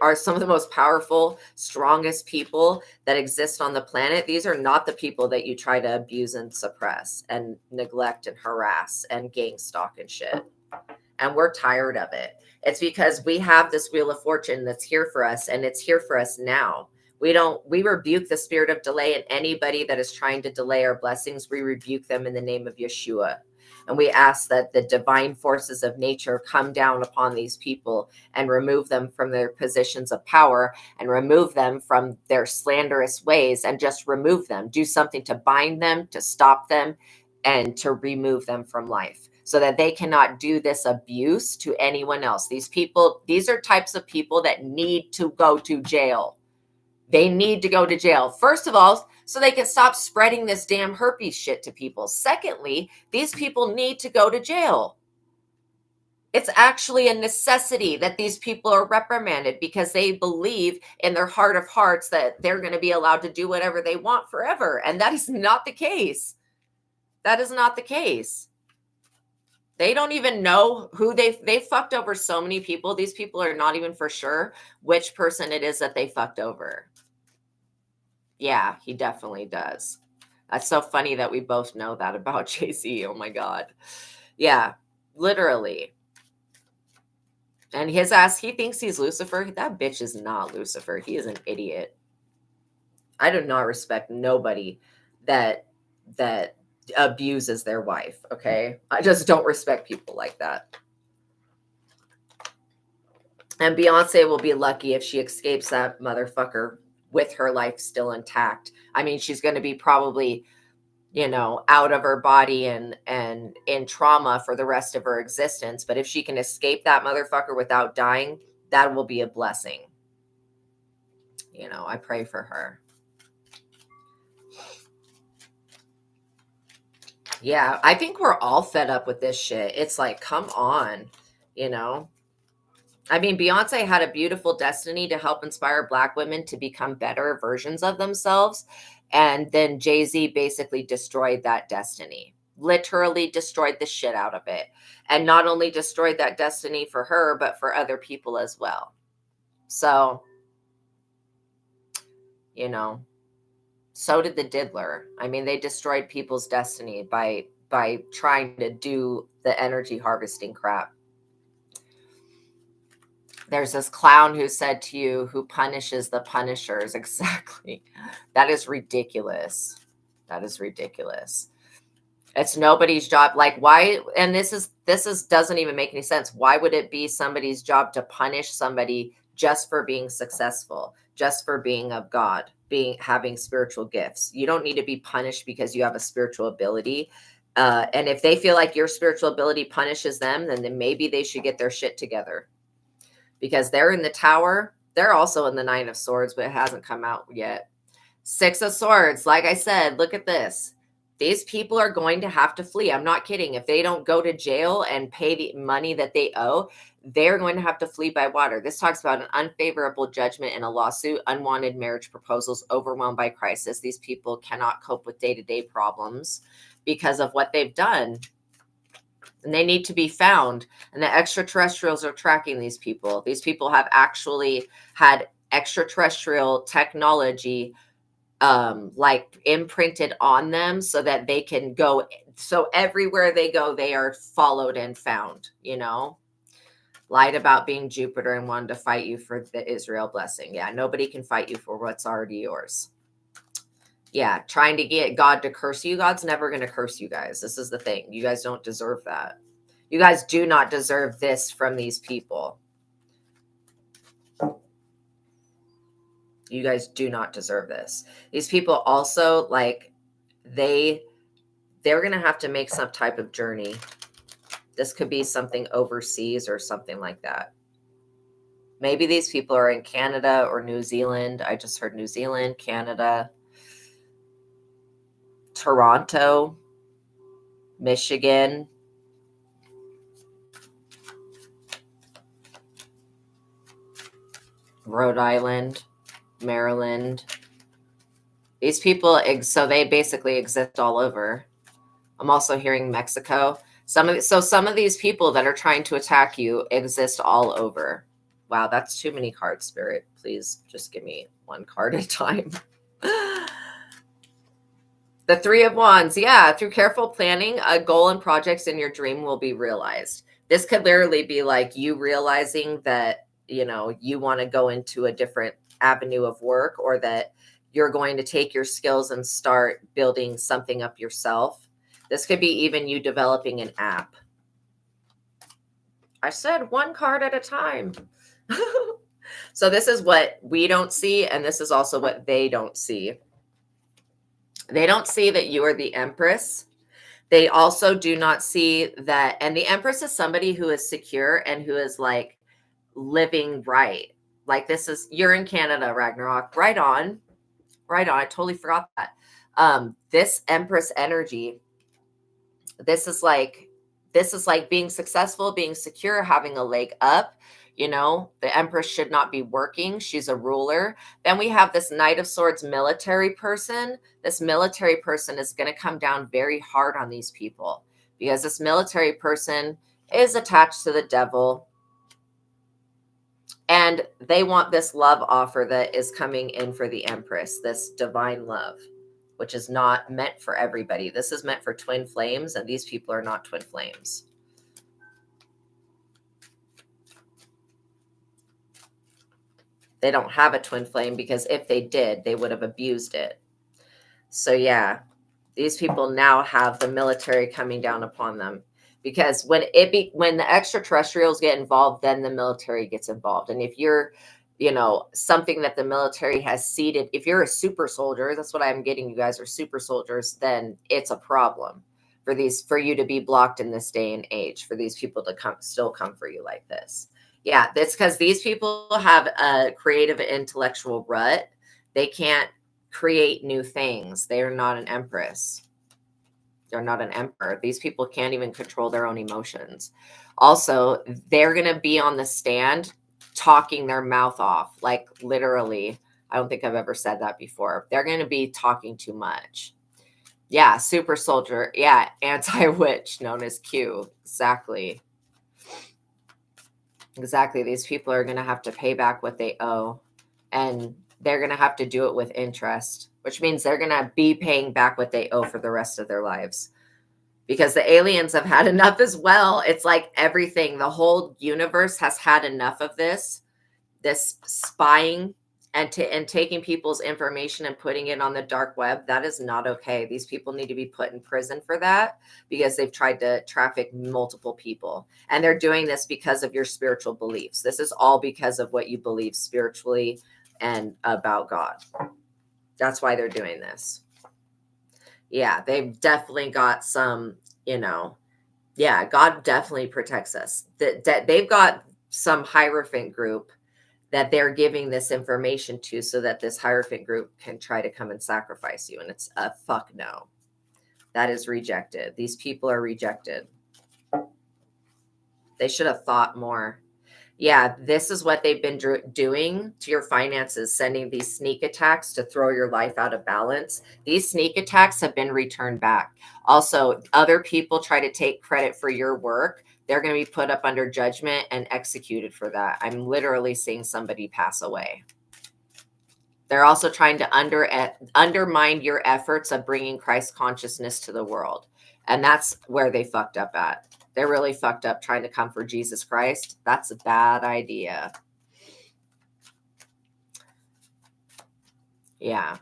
are some of the most powerful, strongest people that exist on the planet. These are not the people that you try to abuse and suppress and neglect and harass and gang stalk and shit. And we're tired of it. It's because we have this wheel of fortune that's here for us, and it's here for us now. We rebuke the spirit of delay, and anybody that is trying to delay our blessings, we rebuke them in the name of Yeshua. And we ask that the divine forces of nature come down upon these people and remove them from their positions of power, and remove them from their slanderous ways, and just remove them. Do something to bind them, to stop them, and to remove them from life, so that they cannot do this abuse to anyone else. These people, these are types of people that need to go to jail. They need to go to jail. First of all, so they can stop spreading this damn herpes shit to people. Secondly, these people need to go to jail. It's actually a necessity that these people are reprimanded, because they believe in their heart of hearts that they're going to be allowed to do whatever they want forever. And that is not the case. That is not the case. They don't even know who they fucked over so many people. These people are not even for sure which person it is that they fucked over. Yeah, he definitely does. That's so funny that we both know that about JC. Oh my God. Yeah, literally. And his ass, he thinks he's Lucifer. That bitch is not Lucifer. He is an idiot. I do not respect nobody that abuses their wife. Okay. I just don't respect people like that. And Beyonce will be lucky if she escapes that motherfucker with her life still intact. I mean, she's going to be probably, out of her body and in trauma for the rest of her existence. But if she can escape that motherfucker without dying, that will be a blessing. I pray for her. Yeah, I think we're all fed up with this shit. It's like, come on, I mean, Beyonce had a beautiful destiny to help inspire Black women to become better versions of themselves. And then Jay-Z basically destroyed that destiny. literally destroyed the shit out of it. And not only destroyed that destiny for her, but for other people as well. So, you know, so did the diddler. I mean, they destroyed people's destiny by trying to do the energy harvesting crap. There's this clown who said to you, who punishes the punishers. Exactly. That is ridiculous. That is ridiculous. It's nobody's job. Like, why? And this is doesn't even make any sense. Why would it be somebody's job to punish somebody just for being successful, just for being of God, having spiritual gifts? You don't need to be punished because you have a spiritual ability. And if they feel like your spiritual ability punishes them, then maybe they should get their shit together, because they're in the Tower. They're also in the Nine of Swords, but it hasn't come out yet. Six of Swords. Like I said, look at this. These people are going to have to flee. I'm not kidding. If they don't go to jail and pay the money that they owe, they're going to have to flee by water. This talks about an unfavorable judgment in a lawsuit, unwanted marriage proposals, overwhelmed by crisis. These people cannot cope with day-to-day problems because of what they've done. And they need to be found. And the extraterrestrials are tracking these people. These people have actually had extraterrestrial technology like imprinted on them so that they can go. So everywhere they go, they are followed and found, you know. Lied about being Jupiter and wanted to fight you for the Israel blessing. Yeah, nobody can fight you for what's already yours. Yeah, trying to get God to curse you. God's never going to curse you guys. This is the thing. You guys don't deserve that. You guys do not deserve this from these people. You guys do not deserve this. These people also, like, they're going to have to make some type of journey. This could be something overseas or something like that. Maybe these people are in Canada or New Zealand. I just heard New Zealand, Canada, Toronto, Michigan, Rhode Island, Maryland. These people, so they basically exist all over. I'm also hearing Mexico. Some of these people that are trying to attack you exist all over. Wow, that's too many cards, Spirit. Please just give me one card at a time. The Three of Wands. Yeah, through careful planning, a goal and projects in your dream will be realized. This could literally be like you realizing that, you know, you want to go into a different avenue of work, or that you're going to take your skills and start building something up yourself. This could be even you developing an app. I said one card at a time. So this is what we don't see, and this is also what they don't see. They don't see that you are the Empress. They also do not see that, and the Empress is somebody who is secure and who is like living right. Like, this is, you're in Canada, Ragnarok. Right on. Right on. I totally forgot that. This Empress energy, this is like being successful, being secure, having a leg up. You know, the Empress should not be working. She's a ruler. Then we have this Knight of Swords military person. This military person is going to come down very hard on these people, because this military person is attached to the devil. And they want this love offer that is coming in for the Empress, this divine love, which is not meant for everybody. This is meant for twin flames, and these people are not twin flames. They don't have a twin flame, because if they did, they would have abused it. So yeah, these people now have the military coming down upon them, because when the extraterrestrials get involved, then the military gets involved. And if you're, you know, something that the military has seeded, if you're a super soldier, that's what I'm getting. You guys are super soldiers, then it's a problem for you to be blocked in this day and age, for these people to still come for you like this. Yeah, that's because these people have a creative intellectual rut. They can't create new things. They are not an Empress. They're not an emperor. These people can't even control their own emotions. Also, they're going to be on the stand talking their mouth off, like literally. I don't think I've ever said that before. They're going to be talking too much. Yeah, super soldier. Yeah, anti-witch, known as Q. Exactly. Exactly. These people are going to have to pay back what they owe, and they're going to have to do it with interest, which means they're going to be paying back what they owe for the rest of their lives, because the aliens have had enough as well. It's like everything, the whole universe has had enough of this spying and taking people's information and putting it on the dark web. That is not okay. These people need to be put in prison for that, because they've tried to traffic multiple people, and they're doing this because of your spiritual beliefs. This is all because of what you believe spiritually and about God. That's why they're doing this. Yeah, they've definitely got some, yeah, God definitely protects us. They've got some Hierophant group that they're giving this information to, so that this Hierophant group can try to come and sacrifice you. And it's a fuck no. That is rejected. These people are rejected. They should have thought more. Yeah, this is what they've been doing to your finances, sending these sneak attacks to throw your life out of balance. These sneak attacks have been returned back. Also, other people try to take credit for your work. They're going to be put up under judgment and executed for that. I'm literally seeing somebody pass away. They're also trying to undermine your efforts of bringing Christ consciousness to the world. And that's where they fucked up at. They're really fucked up trying to come for Jesus Christ. That's a bad idea. Yeah.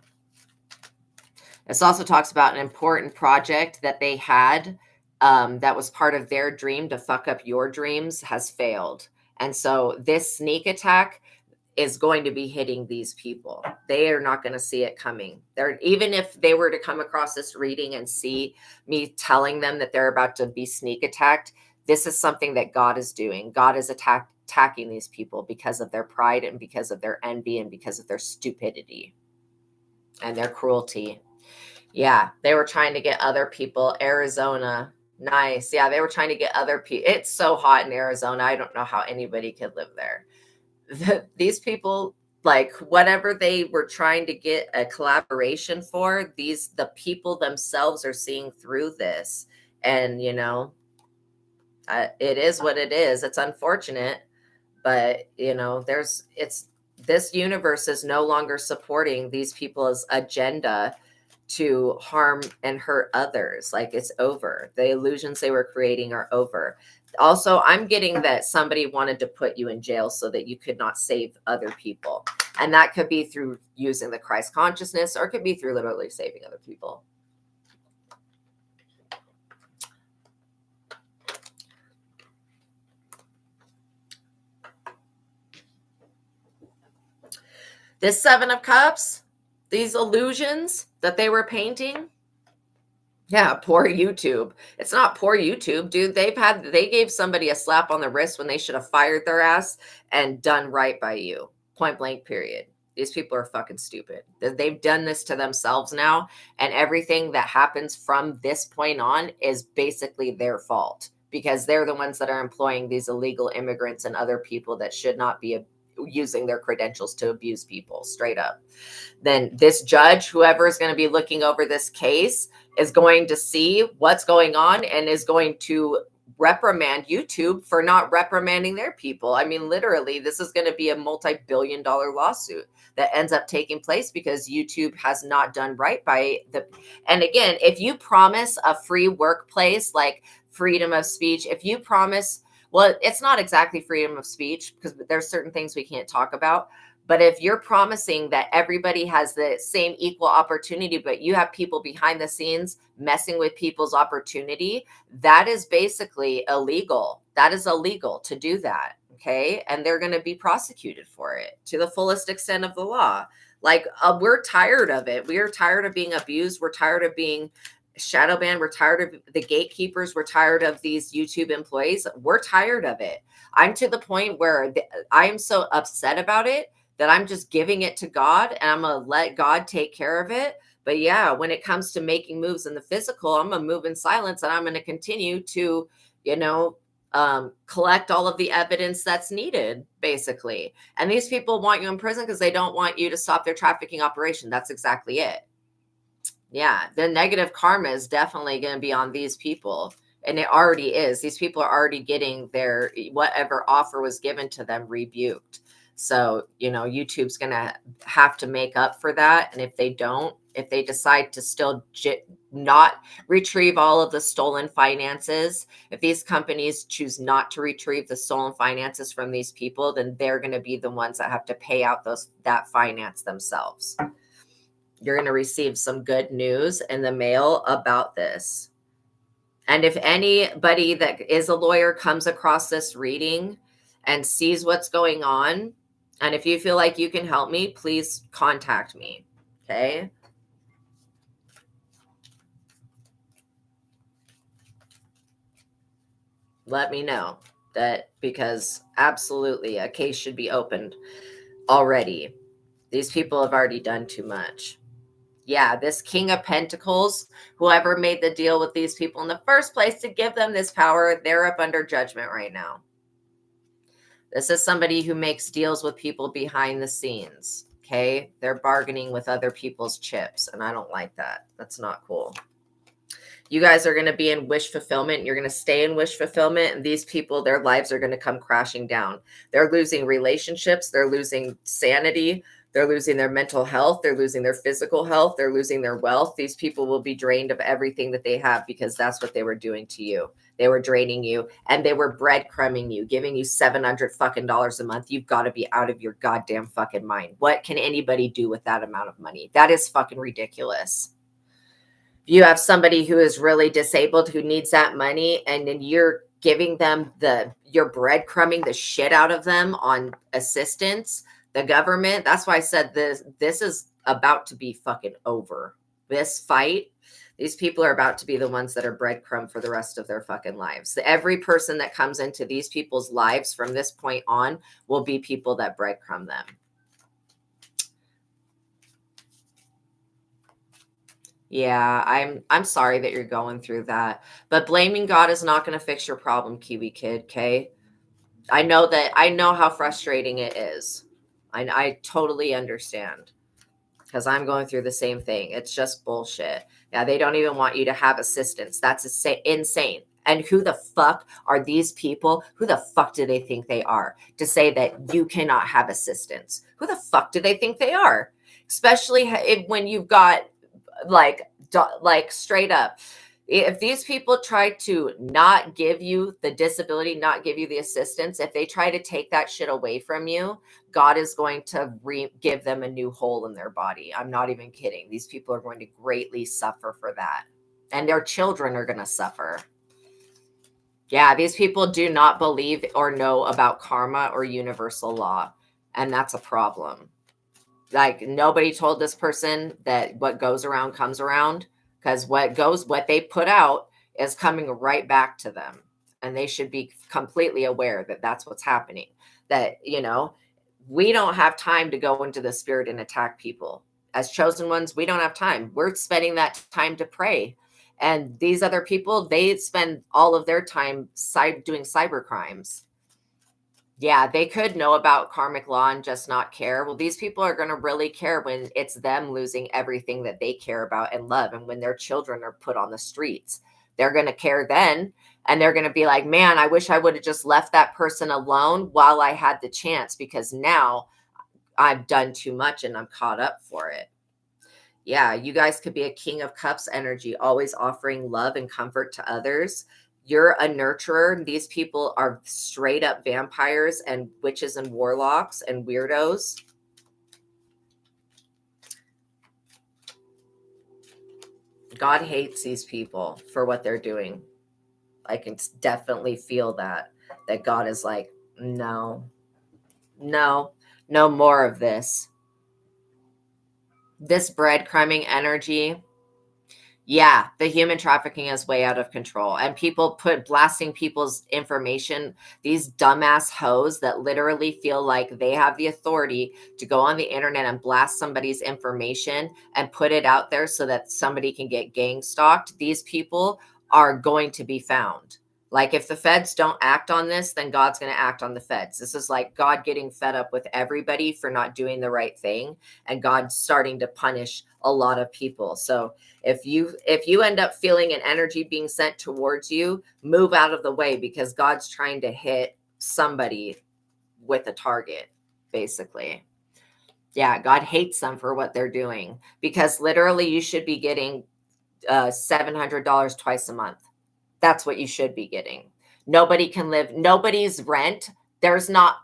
This also talks about an important project that they had, that was part of their dream to fuck up your dreams, has failed. And so this sneak attack is going to be hitting these people. They are not going to see it coming. Even if they were to come across this reading and see me telling them that they're about to be sneak attacked, this is something that God is doing. God is attacking these people because of their pride and because of their envy and because of their stupidity and their cruelty. Yeah, they were trying to get other people. Arizona, nice. Yeah, they were trying to get other people. It's so hot in Arizona. I don't know how anybody could live there. These people, like, whatever they were trying to get a collaboration for, the people themselves are seeing through this. And it is what it is. It's unfortunate, but this universe is no longer supporting these people's agenda to harm and hurt others. Like, it's over. The illusions they were creating are over. Also, I'm getting that somebody wanted to put you in jail so that you could not save other people. And that could be through using the Christ consciousness, or it could be through literally saving other people. This Seven of Cups, these illusions that they were painting. Yeah, poor YouTube. It's not poor YouTube, dude. They gave somebody a slap on the wrist when they should have fired their ass and done right by you. Point blank, period. These people are fucking stupid. They've done this to themselves now, and everything that happens from this point on is basically their fault, because they're the ones that are employing these illegal immigrants and other people that should not be using their credentials to abuse people, straight up. Then this judge, whoever is going to be looking over this case, is going to see what's going on and is going to reprimand YouTube for not reprimanding their people. I mean, literally, this is going to be a multi-billion-dollar lawsuit that ends up taking place because YouTube has not done right by and again, if you promise a free workplace, like freedom of speech, if you promise, well, it's not exactly freedom of speech, because there's certain things we can't talk about. But if you're promising that everybody has the same equal opportunity, but you have people behind the scenes messing with people's opportunity, that is basically illegal. That is illegal to do that. Okay. And they're going to be prosecuted for it to the fullest extent of the law. Like, we're tired of it. We are tired of being abused. We're tired of being shadow banned. We're tired of the gatekeepers. We're tired of these YouTube employees. We're tired of it. I'm to the point where I am so upset about it that I'm just giving it to God, and I'm going to let God take care of it. But yeah, when it comes to making moves in the physical, I'm going to move in silence, and I'm going to continue to, collect all of the evidence that's needed, basically. And these people want you in prison because they don't want you to stop their trafficking operation. That's exactly it. Yeah, the negative karma is definitely going to be on these people. And it already is. These people are already getting their whatever offer was given to them rebuked. So, YouTube's going to have to make up for that. And if they don't, if they decide to still not retrieve all of the stolen finances, if these companies choose not to retrieve the stolen finances from these people, then they're going to be the ones that have to pay out that finance themselves. You're going to receive some good news in the mail about this. And if anybody that is a lawyer comes across this reading and sees what's going on, and if you feel like you can help me, please contact me. Okay. Let me know that, because absolutely a case should be opened already. These people have already done too much. Yeah, this King of Pentacles, whoever made the deal with these people in the first place to give them this power, they're up under judgment right now. This is somebody who makes deals with people behind the scenes. Okay. They're bargaining with other people's chips. And I don't like that. That's not cool. You guys are going to be in wish fulfillment. You're going to stay in wish fulfillment. And these people, their lives are going to come crashing down. They're losing relationships. They're losing sanity. They're losing their mental health. They're losing their physical health. They're losing their wealth. These people will be drained of everything that they have, because that's what they were doing to you. They were draining you, and they were breadcrumbing you, giving you $700 a month. You've got to be out of your goddamn fucking mind. What can anybody do with that amount of money? That is fucking ridiculous. You have somebody who is really disabled who needs that money, and then you're giving them you're breadcrumbing the shit out of them on assistance. The government, that's why I said this is about to be fucking over. This fight, these people are about to be the ones that are breadcrumb for the rest of their fucking lives. Every person that comes into these people's lives from this point on will be people that breadcrumb them. Yeah, I'm sorry that you're going through that, but blaming God is not going to fix your problem, Kiwi Kid. Okay, I know how frustrating it is. I totally understand, because I'm going through the same thing. It's just bullshit. Yeah, they don't even want you to have assistance. That's insane. And who the fuck are these people? Who the fuck do they think they are to say that you cannot have assistance? Who the fuck do they think they are? Especially when you've got like straight up, if these people try to not give you the disability, not give you the assistance, if they try to take that shit away from you, God is going to give them a new hole in their body. I'm not even kidding. These people are going to greatly suffer for that, and their children are going to suffer. Yeah, these people do not believe or know about karma or universal law, and that's a problem. Like, nobody told this person that what goes around comes around, because what they put out is coming right back to them. And they should be completely aware that that's what's happening. That, we don't have time to go into the spirit and attack people. As chosen ones, we don't have time. We're spending that time to pray. And these other people, they spend all of their time doing cyber crimes. Yeah, they could know about karmic law and just not care. Well, these people are going to really care when it's them losing everything that they care about and love. And when their children are put on the streets, they're going to care then. And they're going to be like, man, I wish I would have just left that person alone while I had the chance, because now I've done too much and I'm caught up for it. Yeah, you guys could be a King of Cups energy, always offering love and comfort to others. You're a nurturer. These people are straight up vampires and witches and warlocks and weirdos. God hates these people for what they're doing. I can definitely feel that God is like, no more of this breadcrumbing energy. Yeah, the human trafficking is way out of control, and people blasting people's information. These dumbass hoes that literally feel like they have the authority to go on the internet and blast somebody's information and put it out there so that somebody can get gang stalked. These people are going to be found. Like if the feds don't act on this, then God's going to act on the feds. This is like God getting fed up with everybody for not doing the right thing, and God starting to punish a lot of people. So if you end up feeling an energy being sent towards you, move out of the way, because God's trying to hit somebody with a target, basically. Yeah, God hates them for what they're doing, because literally you should be getting $700 twice a month. That's what you should be getting. Nobody can live, nobody's rent. There's not,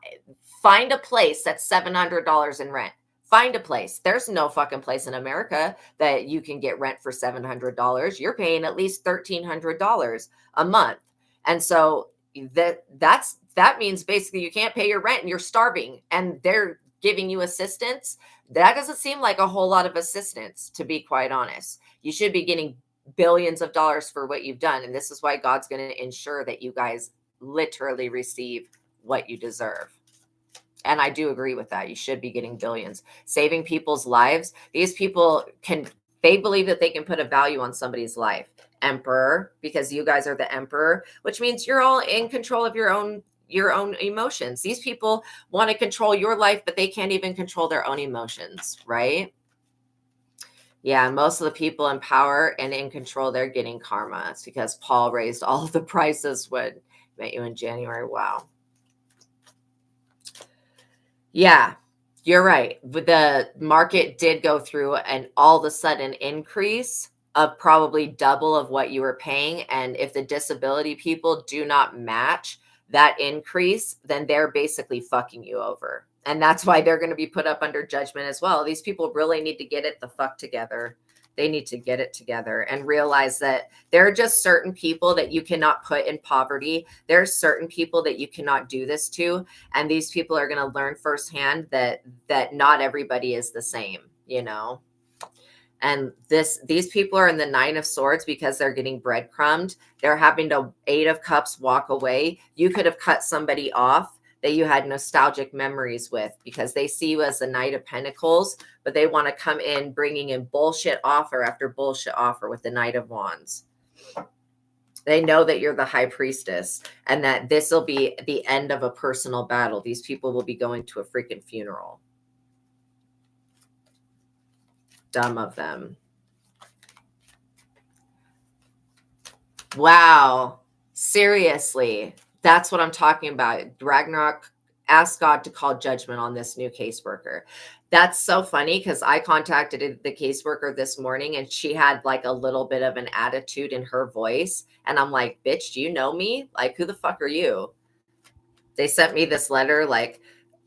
find a place that's $700 in rent. Find a place. There's no fucking place in America that you can get rent for $700. You're paying at least $1,300 a month. And so that means basically you can't pay your rent and you're starving, and they're giving you assistance. That doesn't seem like a whole lot of assistance, to be quite honest. You should be getting billions of dollars for what you've done. And this is why God's going to ensure that you guys literally receive what you deserve. And I do agree with that. You should be getting billions, saving people's lives. These people they believe that they can put a value on somebody's life. Emperor, because you guys are the emperor, which means you're all in control of your own emotions. These people want to control your life, but they can't even control their own emotions, right? Yeah, most of the people in power and in control, they're getting karma. It's because Paul raised all the prices when he met you in January. Wow. Yeah, you're right. The market did go through an all of a sudden increase of probably double of what you were paying. And if the disability people do not match that increase, then they're basically fucking you over. And that's why they're going to be put up under judgment as well. These people really need to get it the fuck together. They need to get it together and realize that there are just certain people that you cannot put in poverty. There are certain people that you cannot do this to. And these people are going to learn firsthand that not everybody is the same, you know? And these people are in the 9 of Swords because they're getting breadcrumbed. They're having to 8 of Cups walk away. You could have cut somebody off that you had nostalgic memories with, because they see you as the Knight of Pentacles, but they want to come in bringing in bullshit offer after bullshit offer with the Knight of Wands. They know that you're the High Priestess and that this will be the end of a personal battle. These people will be going to a freaking funeral. Dumb of them. Wow. Seriously. That's what I'm talking about. Ragnarok asked God to call judgment on this new caseworker. That's so funny, because I contacted the caseworker this morning and she had like a little bit of an attitude in her voice. And I'm like, bitch, do you know me? Like, who the fuck are you? They sent me this letter like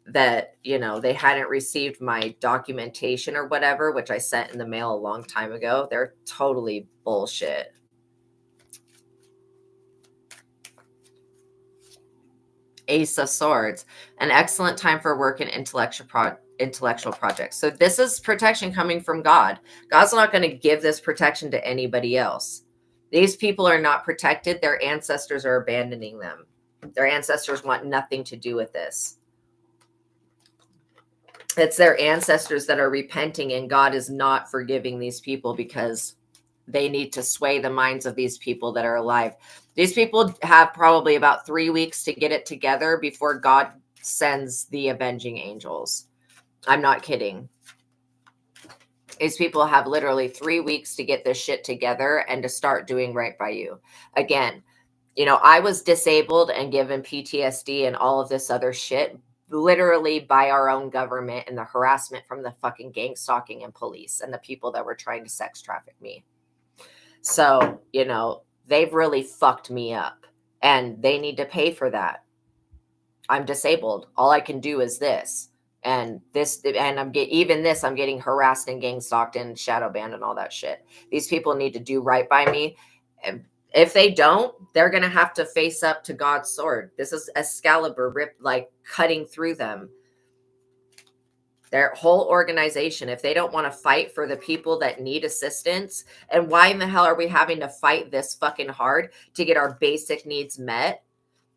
that, you know, they hadn't received my documentation or whatever, which I sent in the mail a long time ago. They're totally bullshit. Ace of Swords, an excellent time for work in intellectual projects. So this is protection coming from God. God's not going to give this protection to anybody else. These people are not protected. Their ancestors are abandoning them. Their ancestors want nothing to do with this. It's their ancestors that are repenting, and God is not forgiving these people because they need to sway the minds of these people that are alive. These people have probably about 3 weeks to get it together before God sends the avenging angels. I'm not kidding. These people have literally 3 weeks to get this shit together and to start doing right by you. Again, you know, I was disabled and given PTSD and all of this other shit literally by our own government and the harassment from the fucking gang stalking and police and the people that were trying to sex traffic me. So, you know, they've really fucked me up and they need to pay for that. I'm disabled. All I can do is this. And I'm getting harassed and gang stalked and shadow banned and all that shit. These people need to do right by me. And if they don't, they're going to have to face up to God's sword. This is Excalibur cutting through them. Their whole organization, if they don't want to fight for the people that need assistance, and why in the hell are we having to fight this fucking hard to get our basic needs met?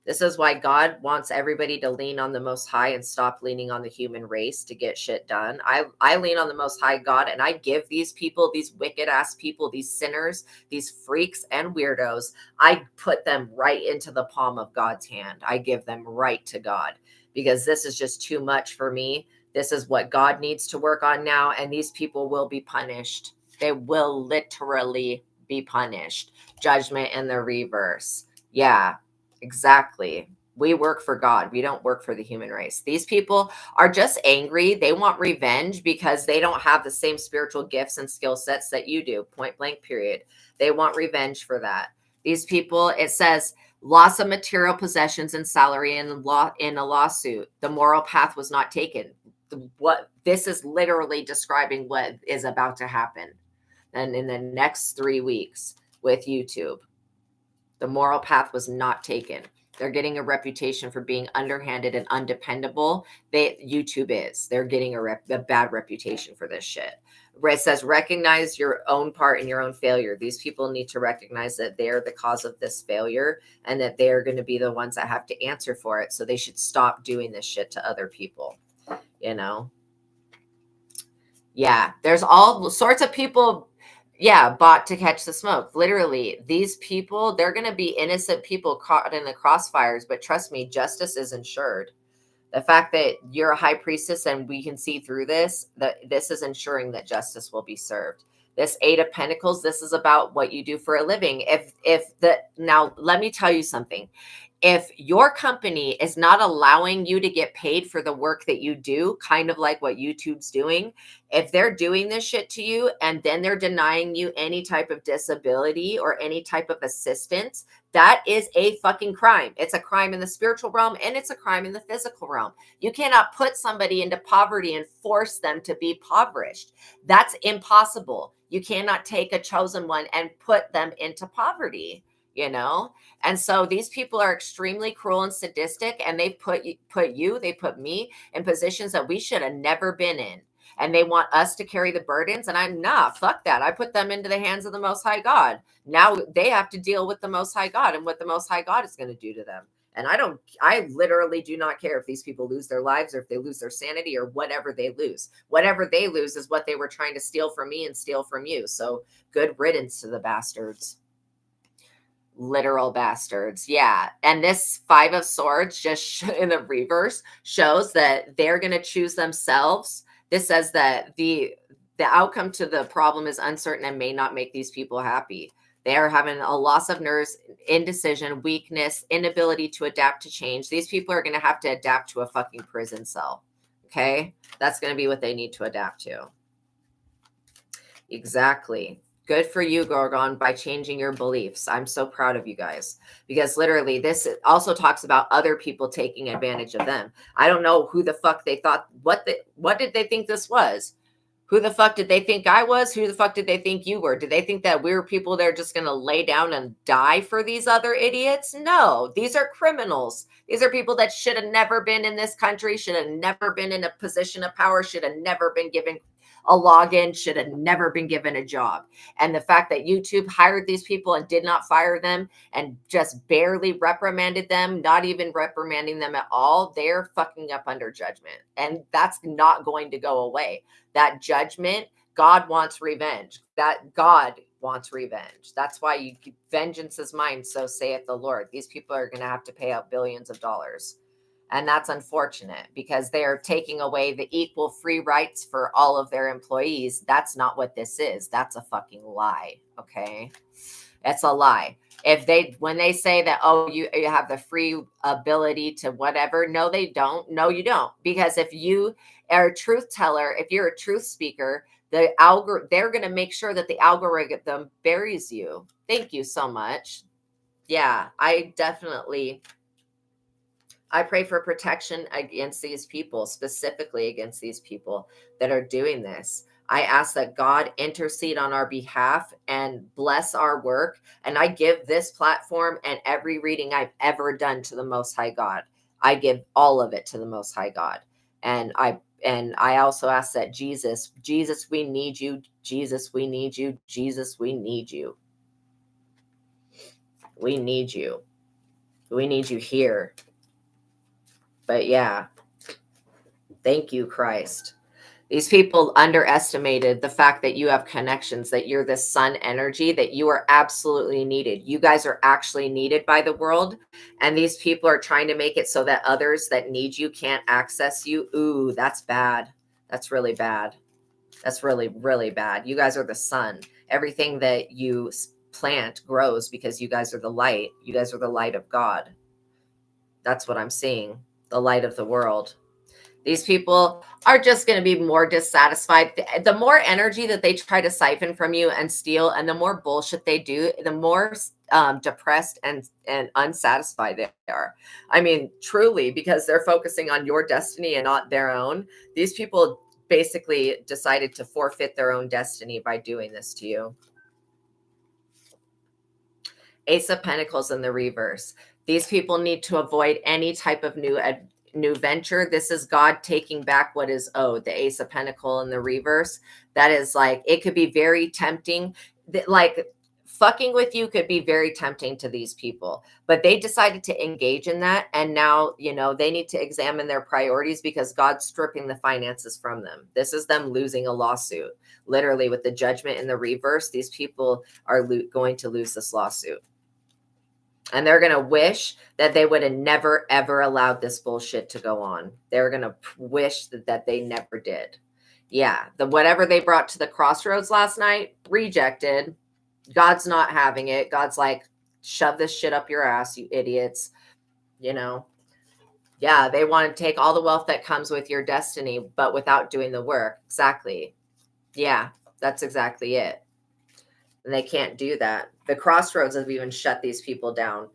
This is why God wants everybody to lean on the Most High and stop leaning on the human race to get shit done. I lean on the Most High God, and I give these people, these wicked ass people, these sinners, these freaks and weirdos, I put them right into the palm of God's hand. I give them right to God, because this is just too much for me. This is what God needs to work on now, and these people will be punished. They will literally be punished. Judgment in the reverse. Yeah, exactly. We work for God. We don't work for the human race. These people are just angry. They want revenge because they don't have the same spiritual gifts and skill sets that you do. Point blank, period. They want revenge for that. These people, it says, loss of material possessions and salary in a lawsuit. The moral path was not taken. What this is literally describing what is about to happen, and in the next 3 weeks with YouTube. The moral path was not taken. They're getting a reputation for being underhanded and undependable. YouTube is. They're getting a bad reputation for this shit. It says recognize your own part in your own failure. These people need to recognize that they're the cause of this failure and that they're going to be the ones that have to answer for it. So they should stop doing this shit to other people. You know? Yeah, there's all sorts of people, yeah, bought to catch the smoke. Literally, these people, they're going to be innocent people caught in the crossfires, but trust me, justice is ensured. The fact that you're a high priestess and we can see through this, that this is ensuring that justice will be served. This 8 of Pentacles, this is about what you do for a living. Now let me tell you something. If your company is not allowing you to get paid for the work that you do, kind of like what YouTube's doing, if they're doing this shit to you and then they're denying you any type of disability or any type of assistance, that is a fucking crime. It's a crime in the spiritual realm and it's a crime in the physical realm. You cannot put somebody into poverty and force them to be impoverished. That's impossible. You cannot take a chosen one and put them into poverty, you know? And so these people are extremely cruel and sadistic, and they put me in positions that we should have never been in. And they want us to carry the burdens. And I'm not, fuck that. I put them into the hands of the Most High God. Now they have to deal with the Most High God and what the Most High God is going to do to them. And I literally do not care if these people lose their lives or if they lose their sanity or whatever they lose. Whatever they lose is what they were trying to steal from me and steal from you. So good riddance to the bastards. Literal bastards. Yeah. And this 5 of Swords just in the reverse shows that they're going to choose themselves. This says that the outcome to the problem is uncertain and may not make these people happy. They are having a loss of nerves, indecision, weakness, inability to adapt to change. These people are going to have to adapt to a fucking prison cell. Okay? That's going to be what they need to adapt to. Exactly. Good for you, Gorgon, by changing your beliefs. I'm so proud of you guys, because literally this also talks about other people taking advantage of them. I don't know who the fuck they thought, what did they think this was? Who the fuck did they think I was? Who the fuck did they think you were? Did they think that we were people that are just going to lay down and die for these other idiots? No, these are criminals. These are people that should have never been in this country, should have never been in a position of power, should have never been given a login, should have never been given a job. And the fact that YouTube hired these people and did not fire them and just barely reprimanded them, not even reprimanding them at all, they're fucking up under judgment. And that's not going to go away. That judgment, God wants revenge. That God wants revenge. That's why you keep vengeance is mine, so saith the Lord. These people are going to have to pay out billions of dollars. And that's unfortunate because they are taking away the equal free rights for all of their employees. That's not what this is. That's a fucking lie. Okay. It's a lie. When they say that, oh, you have the free ability to whatever. No, they don't. No, you don't. Because if you are a truth teller, if you're a truth speaker, they're going to make sure that the algorithm buries you. Thank you so much. Yeah, I pray for protection against these people, specifically against these people that are doing this. I ask that God intercede on our behalf and bless our work. And I give this platform and every reading I've ever done to the Most High God. I give all of it to the Most High God. And I also ask that Jesus, we need you. Jesus, we need you. Jesus, we need you. We need you. We need you here. But yeah, thank you, Christ. These people underestimated the fact that you have connections, that you're this sun energy, that you are absolutely needed. You guys are actually needed by the world. And these people are trying to make it so that others that need you can't access you. Ooh, that's bad. That's really bad. That's really, really bad. You guys are the sun. Everything that you plant grows because you guys are the light. You guys are the light of God. That's what I'm seeing. The light of the world. These people are just going to be more dissatisfied. The more energy that they try to siphon from you and steal, and the more bullshit they do, the more depressed and unsatisfied they are. I mean, truly, because they're focusing on your destiny and not their own. These people basically decided to forfeit their own destiny by doing this to you. Ace of Pentacles in the reverse. These people need to avoid any type of new venture. This is God taking back what is owed. The Ace of Pentacle in the reverse. That is like, it could be very tempting. Like fucking with you could be very tempting to these people, but they decided to engage in that. And now, you know, they need to examine their priorities because God's stripping the finances from them. This is them losing a lawsuit. Literally, with the Judgment in the reverse, these people are going to lose this lawsuit. And they're going to wish that they would have never, ever allowed this bullshit to go on. They're going to wish that they never did. Yeah. Whatever they brought to the crossroads last night, rejected. God's not having it. God's like, shove this shit up your ass, you idiots. You know? Yeah. They want to take all the wealth that comes with your destiny, but without doing the work. Exactly. Yeah. That's exactly it. And they can't do that. The crossroads have even shut these people down.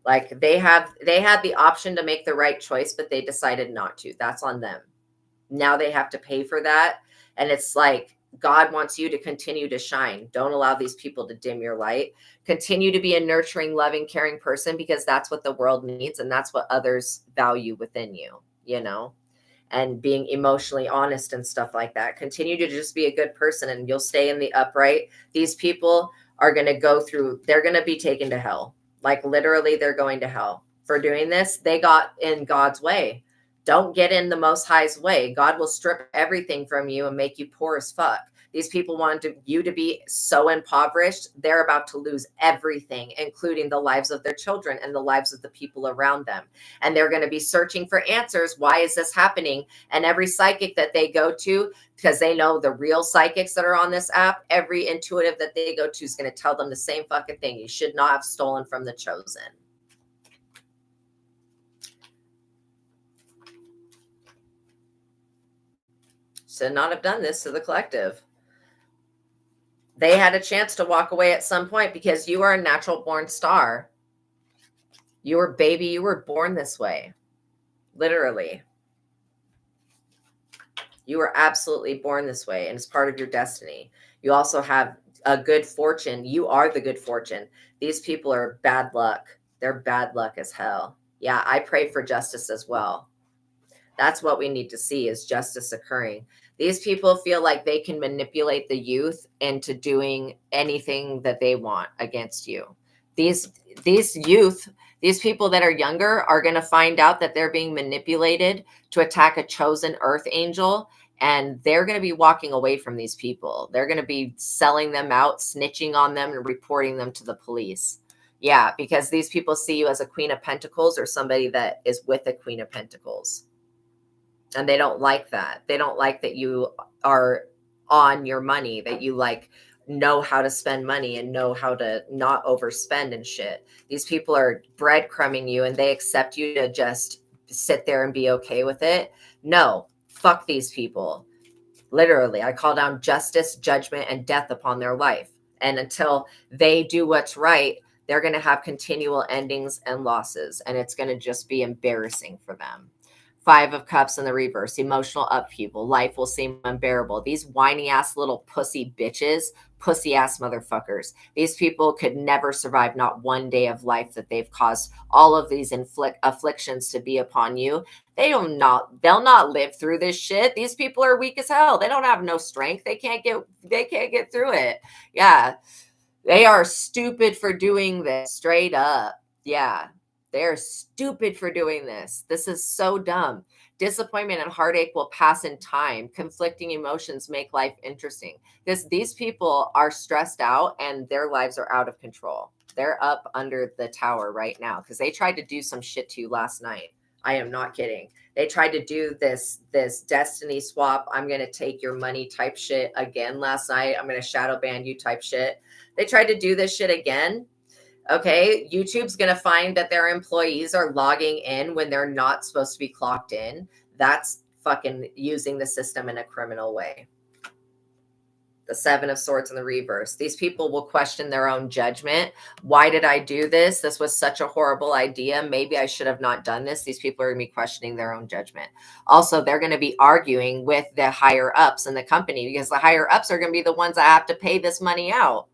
Like they had the option to make the right choice, but they decided not to. That's on them. Now they have to pay for that. And it's like, God wants you to continue to shine. Don't allow these people to dim your light. Continue to be a nurturing, loving, caring person, because that's what the world needs. And that's what others value within you, you know, and being emotionally honest and stuff like that. Continue to just be a good person and you'll stay in the upright. These people are going to go through, they're going to be taken to hell. Like literally they're going to hell for doing this. They got in God's way. Don't get in the Most High's way. God will strip everything from you and make you poor as fuck. These people wanted you to be so impoverished. They're about to lose everything, including the lives of their children and the lives of the people around them. And they're going to be searching for answers. Why is this happening? And every psychic that they go to, because they know the real psychics that are on this app, every intuitive that they go to is going to tell them the same fucking thing. You should not have stolen from the chosen. Should not have done this to the collective. They had a chance to walk away at some point because you are a natural born star. You were baby. You were born this way. Literally. You were absolutely born this way, and it's part of your destiny. You also have a good fortune. You are the good fortune. These people are bad luck. They're bad luck as hell. Yeah, I pray for justice as well. That's what we need to see, is justice occurring. These people feel like they can manipulate the youth into doing anything that they want against you. These youth, these people that are younger are going to find out that they're being manipulated to attack a chosen earth angel, and they're going to be walking away from these people. They're going to be selling them out, snitching on them, and reporting them to the police. Yeah, because these people see you as a Queen of Pentacles or somebody that is with a Queen of Pentacles. And they don't like that. They don't like that you are on your money, that you like know how to spend money and know how to not overspend and shit. These people are breadcrumbing you and they accept you to just sit there and be okay with it. No, fuck these people. Literally, I call down justice, judgment, and death upon their life. And until they do what's right, they're going to have continual endings and losses. And it's going to just be embarrassing for them. 5 of Cups in the reverse, emotional upheaval. Life will seem unbearable. These whiny ass little pussy bitches, pussy ass motherfuckers. These people could never survive not one day of life that they've caused all of these afflictions to be upon you. They'll not live through this shit. These people are weak as hell. They don't have no strength. They can't get through it. Yeah. They are stupid for doing this, straight up. Yeah. They're stupid for doing this. This is so dumb. Disappointment and heartache will pass in time. Conflicting emotions make life interesting. These people are stressed out and their lives are out of control. They're up under the tower right now because they tried to do some shit to you last night. I am not kidding. They tried to do this destiny swap. I'm going to take your money type shit again last night. I'm going to shadow ban you type shit. They tried to do this shit again. Okay, YouTube's going to find that their employees are logging in when they're not supposed to be clocked in. That's fucking using the system in a criminal way. The Seven of Swords in the reverse. These people will question their own judgment. Why did I do this? This was such a horrible idea. Maybe I should have not done this. These people are going to be questioning their own judgment. Also, they're going to be arguing with the higher ups in the company because the higher ups are going to be the ones that have to pay this money out.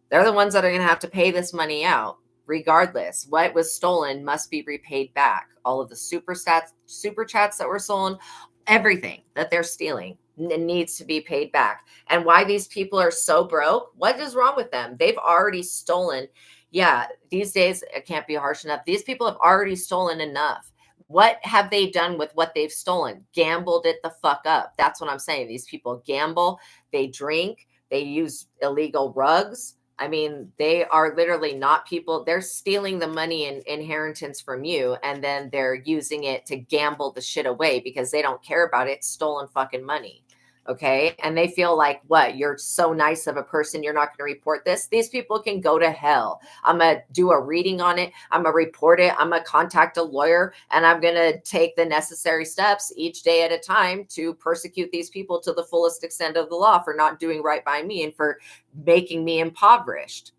They're the ones that are going to have to pay this money out. Regardless, what was stolen must be repaid back. All of the super chats that were stolen, everything that they're stealing needs to be paid back. And why these people are so broke? What is wrong with them? They've already stolen. Yeah, these days, it can't be harsh enough. These people have already stolen enough. What have they done with what they've stolen? Gambled it the fuck up. That's what I'm saying. These people gamble, they drink, they use illegal rugs. I mean, they are literally not people. They're stealing the money and inheritance from you, and then they're using it to gamble the shit away because they don't care about it. It's stolen fucking money. Okay. And they feel like, what? You're so nice of a person. You're not going to report this. These people can go to hell. I'm going to do a reading on it. I'm going to report it. I'm going to contact a lawyer, and I'm going to take the necessary steps each day at a time to persecute these people to the fullest extent of the law for not doing right by me and for making me impoverished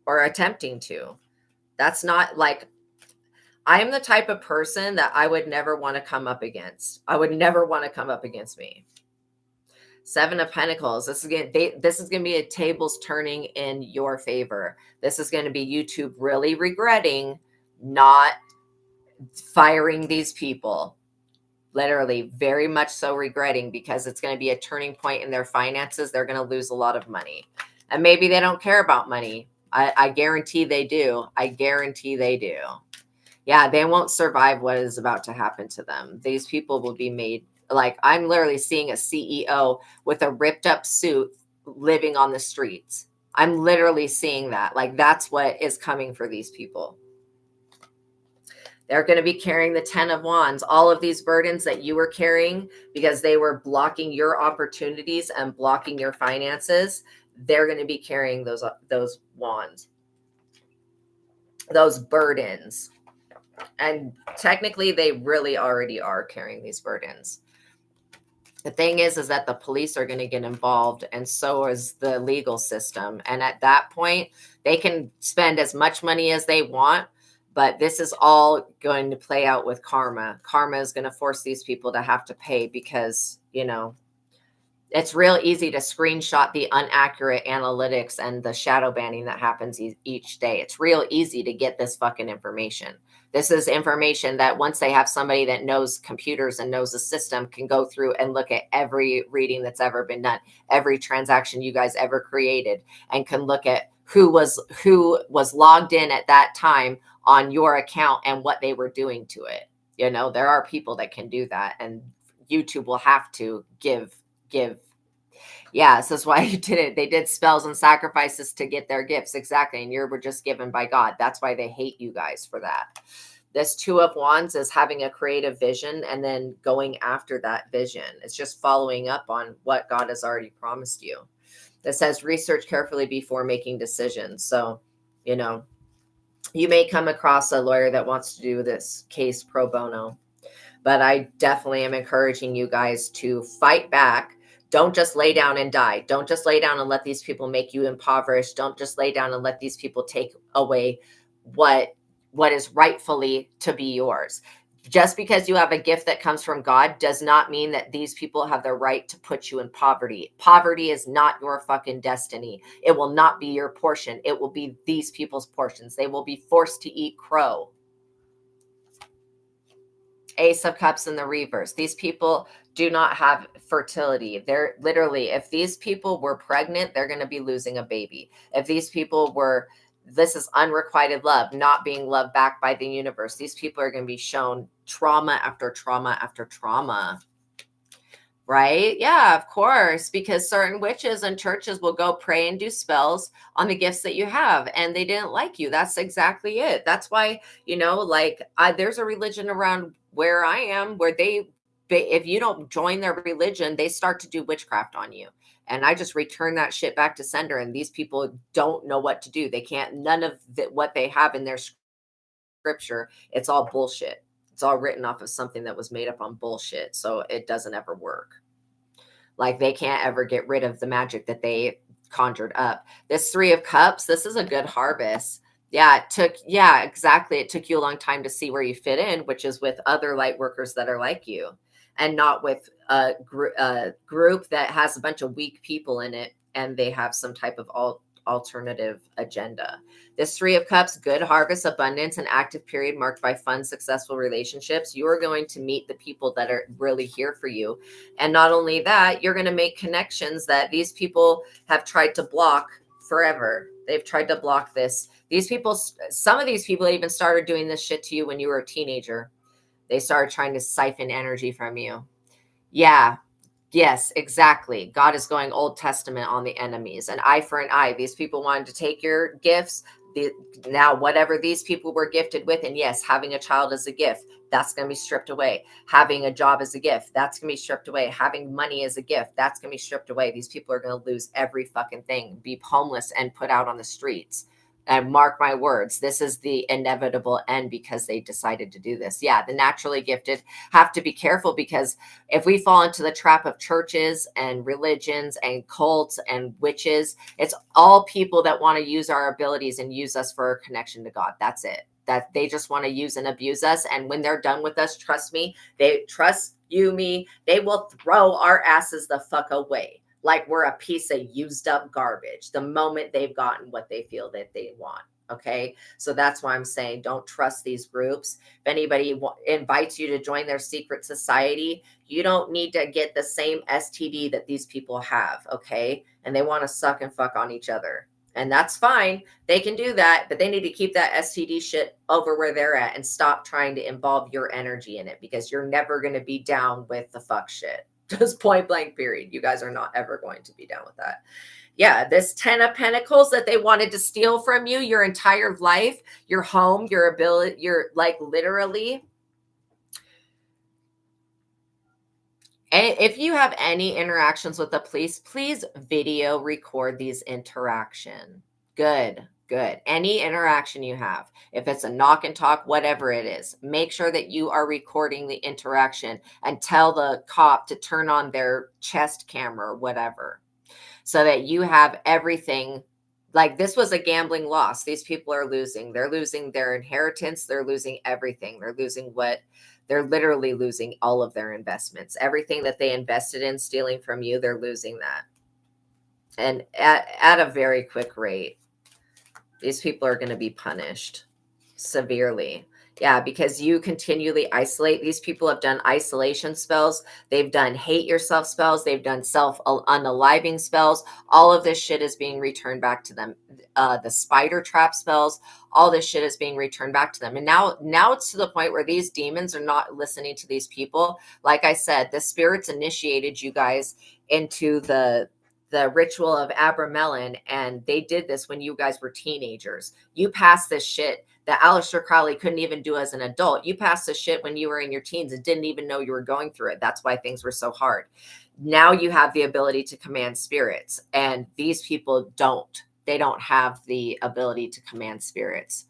or attempting to. That's not like, I am the type of person that I would never want to come up against. I would never want to come up against me. Seven of Pentacles. This is going to be a tables turning in your favor. This is going to be YouTube really regretting not firing these people. Literally, very much so regretting, because it's going to be a turning point in their finances. They're going to lose a lot of money. And maybe they don't care about money. I guarantee they do. I guarantee they do. Yeah, they won't survive what is about to happen to them. These people will be made, like, I'm literally seeing a CEO with a ripped up suit living on the streets. I'm literally seeing that. Like, that's what is coming for these people. They're going to be carrying the 10 of Wands. All of these burdens that you were carrying because they were blocking your opportunities and blocking your finances, they're going to be carrying those wands, those burdens. And technically, they really already are carrying these burdens. The thing is that the police are going to get involved, and so is the legal system. And at that point, they can spend as much money as they want, but this is all going to play out with karma. Karma is going to force these people to have to pay because, you know, it's real easy to screenshot the inaccurate analytics and the shadow banning that happens each day. It's real easy to get this fucking information. This is information that once they have somebody that knows computers and knows the system can go through and look at every reading that's ever been done, every transaction you guys ever created, and can look at who was logged in at that time on your account and what they were doing to it. You know, there are people that can do that, and YouTube will have to give. Yeah, so that's why you did it. They did spells and sacrifices to get their gifts. Exactly. And you were just given by God. That's why they hate you guys for that. This 2 of Wands is having a creative vision and then going after that vision. It's just following up on what God has already promised you. That says research carefully before making decisions. So, you know, you may come across a lawyer that wants to do this case pro bono, but I definitely am encouraging you guys to fight back. Don't just lay down and die. Don't just lay down and let these people make you impoverished. Don't just lay down and let these people take away what is rightfully to be yours. Just because you have a gift that comes from God does not mean that these people have the right to put you in poverty. Poverty is not your fucking destiny. It will not be your portion. It will be these people's portions. They will be forced to eat crow. Ace of Cups in the reverse. These people do not have fertility. They're literally, if these people were pregnant, they're going to be losing a baby. If these people were This is unrequited love, not being loved back by the universe. These people are going to be shown trauma after trauma after trauma. Right? Yeah, of course, because certain witches and churches will go pray and do spells on the gifts that you have, and they didn't like you. That's exactly it. That's why, like, there's a religion around where I am where if you don't join their religion, they start to do witchcraft on you. And I just return that shit back to sender. And these people don't know what to do. They can't, none of what they have in their scripture, it's all bullshit. It's all written off of something that was made up on bullshit. So it doesn't ever work. Like they can't ever get rid of the magic that they conjured up. This 3 of Cups, this is a good harvest. Yeah, exactly. It took you a long time to see where you fit in, which is with other light workers that are like you, and not with a group that has a bunch of weak people in it and they have some type of alternative agenda. This 3 of Cups, good harvest, abundance, an active period marked by fun, successful relationships. You are going to meet the people that are really here for you. And not only that, you're going to make connections that these people have tried to block forever. They've tried to block this. These people, some of these people even started doing this shit to you when you were a teenager. They started trying to siphon energy from you. Yeah. Yes, exactly. God is going Old Testament on the enemies, an eye for an eye. These people wanted to take your gifts. Now, whatever these people were gifted with, and yes, having a child is a gift. That's going to be stripped away. Having a job is a gift. That's going to be stripped away. Having money is a gift. That's going to be stripped away. These people are going to lose every fucking thing, be homeless and put out on the streets. And mark my words, this is the inevitable end because they decided to do this. Yeah, the naturally gifted have to be careful, because if we fall into the trap of churches and religions and cults and witches, it's all people that want to use our abilities and use us for a connection to God. That's it. That they just want to use and abuse us. And when they're done with us, trust me, they will throw our asses the fuck away. Like we're a piece of used up garbage the moment they've gotten what they feel that they want. Okay. So that's why I'm saying don't trust these groups. If anybody invites you to join their secret society, you don't need to get the same STD that these people have. Okay. And they want to suck and fuck on each other. And that's fine. They can do that, but they need to keep that STD shit over where they're at and stop trying to involve your energy in it, because you're never going to be down with the fuck shit. Just point blank, period. You guys are not ever going to be down with that. Yeah, this 10 of Pentacles that they wanted to steal from you your entire life, your home, your ability, your like literally. And if you have any interactions with the police, please video record these interactions. Good. Any interaction you have, if it's a knock and talk, whatever it is, make sure that you are recording the interaction and tell the cop to turn on their chest camera or whatever, so that you have everything. Like this was a gambling loss. These people are losing. They're losing their inheritance. They're losing everything. They're literally losing all of their investments. Everything that they invested in stealing from you, they're losing that. And at a very quick rate. These people are going to be punished severely. Yeah, because you continually isolate. These people have done isolation spells. They've done hate yourself spells. They've done self-unaliving spells. All of this shit is being returned back to them. The spider trap spells, all this shit is being returned back to them. And now it's to the point where these demons are not listening to these people. Like I said, the spirits initiated you guys into the ritual of Abramelin, and they did this when you guys were teenagers. You passed this shit that Aleister Crowley couldn't even do as an adult. You passed this shit when you were in your teens and didn't even know you were going through it. That's why things were so hard. Now you have the ability to command spirits, and these people don't. They don't have the ability to command spirits.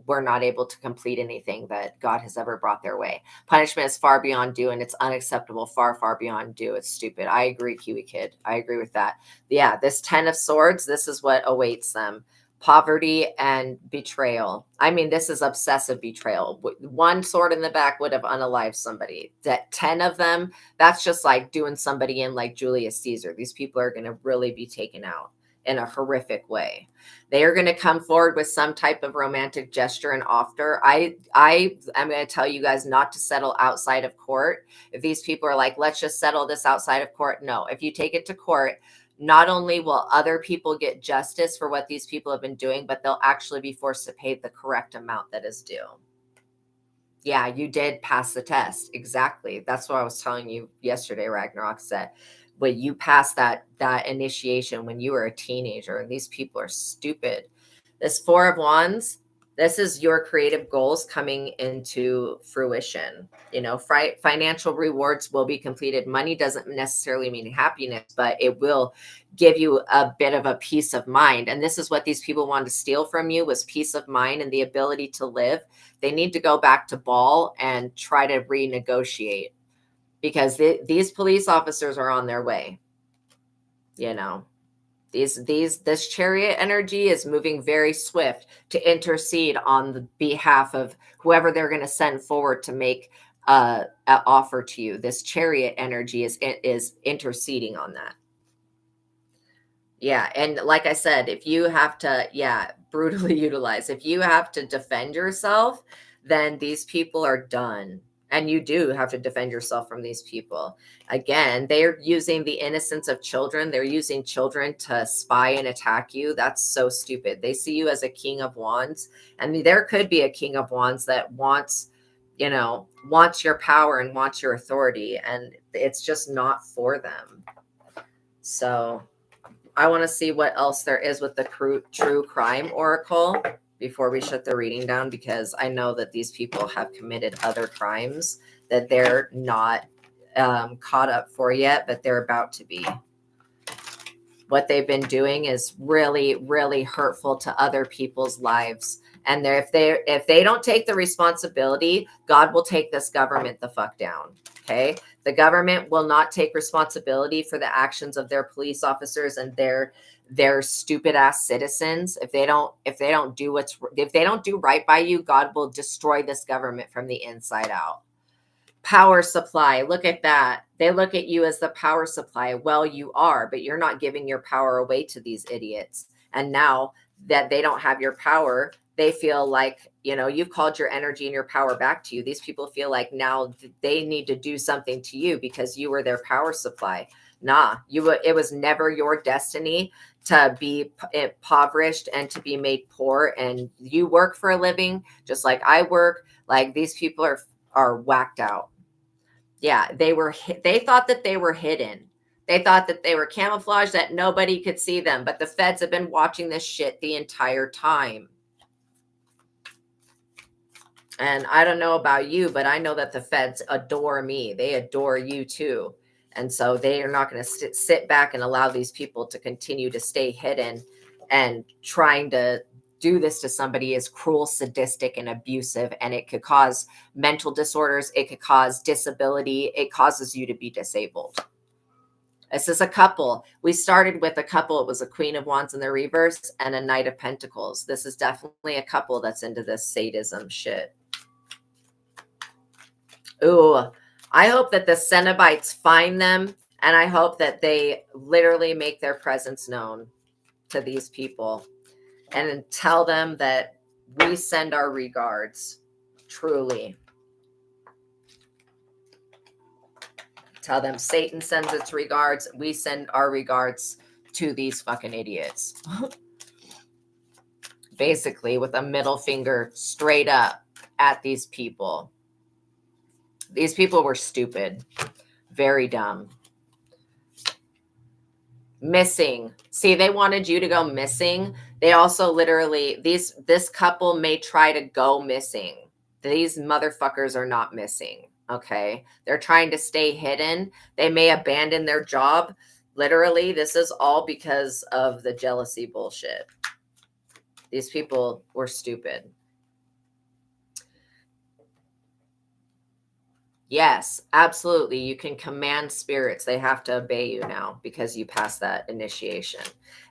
Were not able to complete anything that God has ever brought their way. Punishment is far beyond due, and it's unacceptable, far, far beyond due. It's stupid. I agree, Kiwi Kid. I agree with that. Yeah, this 10 of Swords, this is what awaits them. Poverty and betrayal. I mean, this is obsessive betrayal. One sword in the back would have unalived somebody. That 10 of them, that's just like doing somebody in like Julius Caesar. These people are going to really be taken out in a horrific way. They are going to come forward with some type of romantic gesture and offer. I am going to tell you guys not to settle outside of court. If these people are like, let's just settle this outside of court. No, if you take it to court, not only will other people get justice for what these people have been doing, but they'll actually be forced to pay the correct amount that is due. Yeah, you did pass the test. Exactly. That's what I was telling you yesterday, Ragnarok said. When you passed that initiation when you were a teenager, and these people are stupid. This Four of Wands, this is your creative goals coming into fruition. You know, financial rewards will be completed. Money doesn't necessarily mean happiness, but it will give you a bit of a peace of mind. And this is what these people wanted to steal from you, was peace of mind and the ability to live. They need to go back to ball and try to renegotiate, because these police officers are on their way. You know, this chariot energy is moving very swift to intercede on the behalf of whoever they're going to send forward to make an offer to you. This chariot energy is interceding on that. Yeah, and like I said, if you have to, brutally utilize, if you have to defend yourself, then these people are done. And you do have to defend yourself from these people. Again, they're using the innocence of children. They're using children to spy and attack you. That's so stupid. They see you as a king of wands. And there could be a king of wands that wants your power and wants your authority. And it's just not for them. So I want to see what else there is with the true crime oracle before we shut the reading down, because I know that these people have committed other crimes that they're not caught up for yet, but they're about to be. What they've been doing is really, really hurtful to other people's lives. And if they don't take the responsibility, God will take this government the fuck down. Okay. The government will not take responsibility for the actions of their police officers and their stupid ass citizens. If they don't do right by you, God will destroy this government from the inside out. Power supply. Look at that. They look at you as the power supply. Well, you are, but you're not giving your power away to these idiots. And now that they don't have your power, they feel like, you've called your energy and your power back to you. These people feel like now they need to do something to you because you were their power supply. Nah, it was never your destiny to be impoverished and to be made poor. And you work for a living, just like I work. Like, these people are whacked out. Yeah, they thought that they were hidden. They thought that they were camouflaged, that nobody could see them. But the feds have been watching this shit the entire time. And I don't know about you, but I know that the feds adore me. They adore you too. And so they are not going to sit back and allow these people to continue to stay hidden, and trying to do this to somebody is cruel, sadistic, and abusive. And it could cause mental disorders. It could cause disability. It causes you to be disabled. This is a couple. We started with a couple. It was a Queen of Wands in the reverse and a Knight of Pentacles. This is definitely a couple that's into this sadism shit. Ooh, I hope that the Cenobites find them, and I hope that they literally make their presence known to these people and tell them that we send our regards, truly. Tell them Satan sends its regards. We send our regards to these fucking idiots. Basically, with a middle finger straight up at these people. These people were stupid. Very dumb. Missing. See, they wanted you to go missing. They also literally, this couple may try to go missing. These motherfuckers are not missing. Okay. They're trying to stay hidden. They may abandon their job. Literally, this is all because of the jealousy bullshit. These people were stupid. Yes, absolutely. You can command spirits. They have to obey you now because you passed that initiation.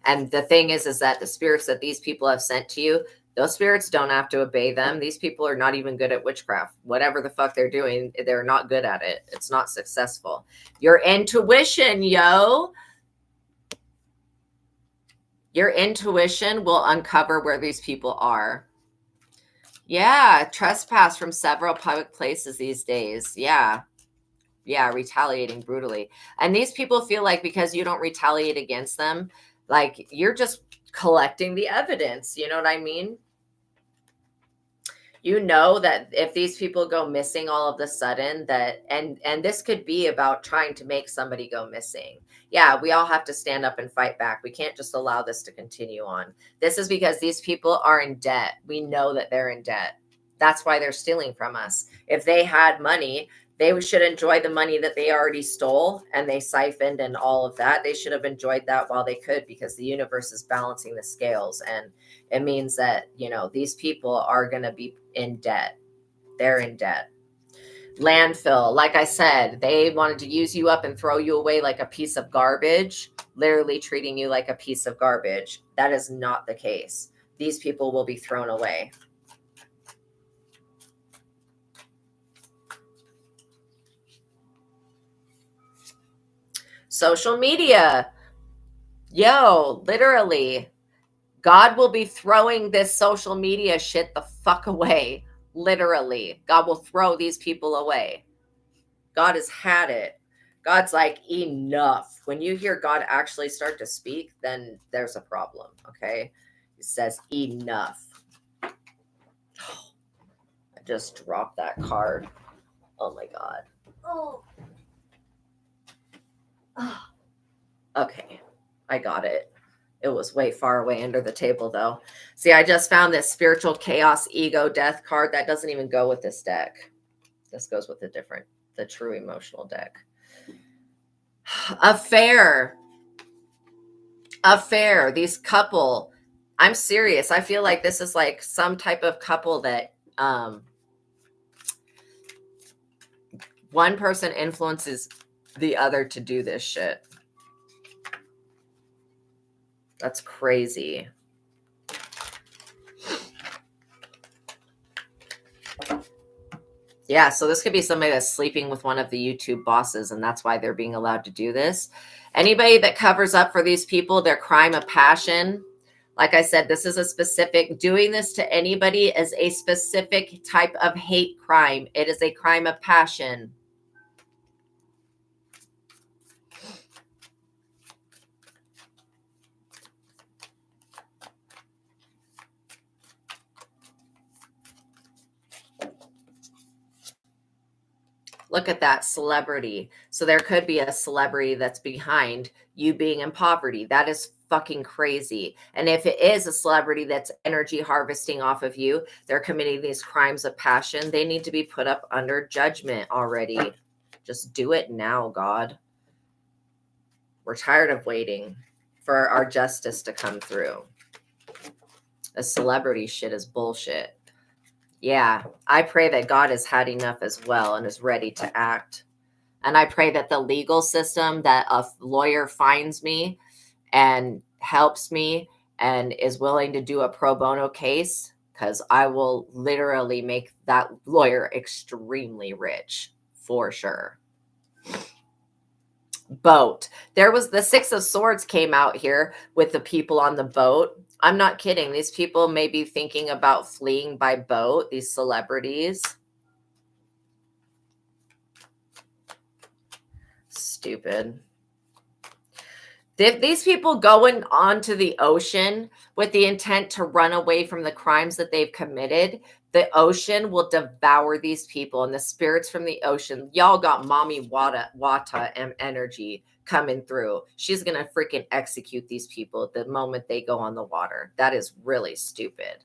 And the thing is that the spirits that these people have sent to you, those spirits don't have to obey them. These people are not even good at witchcraft. Whatever the fuck they're doing, they're not good at it. It's not successful. Your intuition, yo. Your intuition will uncover where these people are. Yeah, trespass from several public places these days. Yeah. Yeah, retaliating brutally. And these people feel like because you don't retaliate against them, like you're just collecting the evidence. You know what I mean? You know that if these people go missing all of a sudden, that and this could be about trying to make somebody go missing. Yeah, we all have to stand up and fight back. We can't just allow this to continue on. This is because these people are in debt. We know that they're in debt. That's why they're stealing from us. If they had money, they should enjoy the money that they already stole and they siphoned and all of that. They should have enjoyed that while they could, because the universe is balancing the scales. And it means that, you know, these people are going to be in debt. They're in debt. Landfill, like I said, they wanted to use you up and throw you away like a piece of garbage, literally treating you like a piece of garbage. That is not the case. These people will be thrown away. Social media. Yo, literally, God will be throwing this social media shit the fuck away. Literally, God will throw these people away. God has had it. God's like, enough. When you hear God actually start to speak, then there's a problem. Okay. He says, enough. Oh, I just dropped that card. Oh my God. Oh. Okay. I got it. It was way far away under the table, though. See, I just found this spiritual chaos, ego, death card that doesn't even go with this deck. This goes with the true emotional deck. Affair. These couple. I'm serious. I feel like this is like some type of couple that one person influences the other to do this shit. That's crazy. Yeah, so this could be somebody that's sleeping with one of the YouTube bosses, and that's why they're being allowed to do this. Anybody that covers up for these people, their crime of passion. Like I said, this is a specific, doing this to anybody is a specific type of hate crime. It is a crime of passion. Look at that, celebrity. So there could be a celebrity that's behind you being in poverty. That is fucking crazy. And if it is a celebrity that's energy harvesting off of you, they're committing these crimes of passion. They need to be put up under judgment already. Just do it now, God. We're tired of waiting for our justice to come through. The celebrity shit is bullshit. Yeah, I pray that God has had enough as well and is ready to act. And I pray that the legal system, that a lawyer finds me and helps me and is willing to do a pro bono case, because I will literally make that lawyer extremely rich for sure. Boat. There was the Six of Swords came out here with the people on the boat. I'm not kidding. These people may be thinking about fleeing by boat, these celebrities. Stupid. These people going onto the ocean with the intent to run away from the crimes that they've committed, the ocean will devour these people, and the spirits from the ocean. Y'all got mommy Wata energy coming through. She's going to freaking execute these people the moment they go on the water. That is really stupid.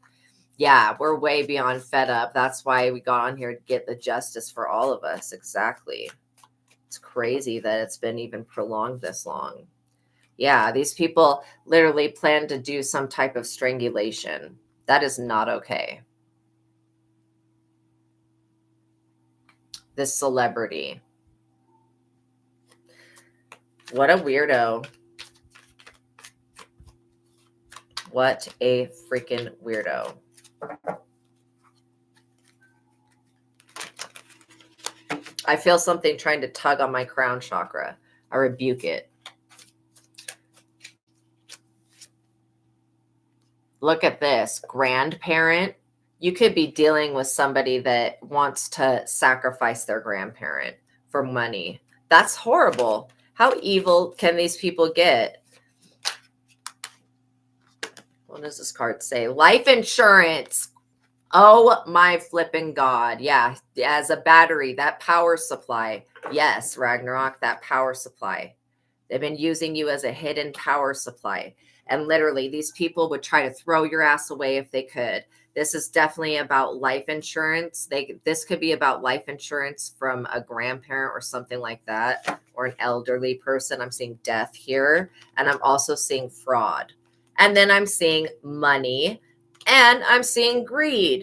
Yeah, we're way beyond fed up. That's why we got on here to get the justice for all of us. Exactly. It's crazy that it's been even prolonged this long. Yeah, these people literally plan to do some type of strangulation. That is not okay. This celebrity. What a weirdo. What a freaking weirdo. I feel something trying to tug on my crown chakra. I rebuke it. Look at this. Grandparent. You could be dealing with somebody that wants to sacrifice their grandparent for money. That's horrible. How evil can these people get? What does this card say? Life insurance. Oh my flipping God. Yeah. As a battery, that power supply. Yes, Ragnarok, that power supply. They've been using you as a hidden power supply. And literally, these people would try to throw your ass away if they could. This is definitely about life insurance. This could be about life insurance from a grandparent or something like that, or an elderly person. I'm seeing death here. And I'm also seeing fraud. And then I'm seeing money. And I'm seeing greed.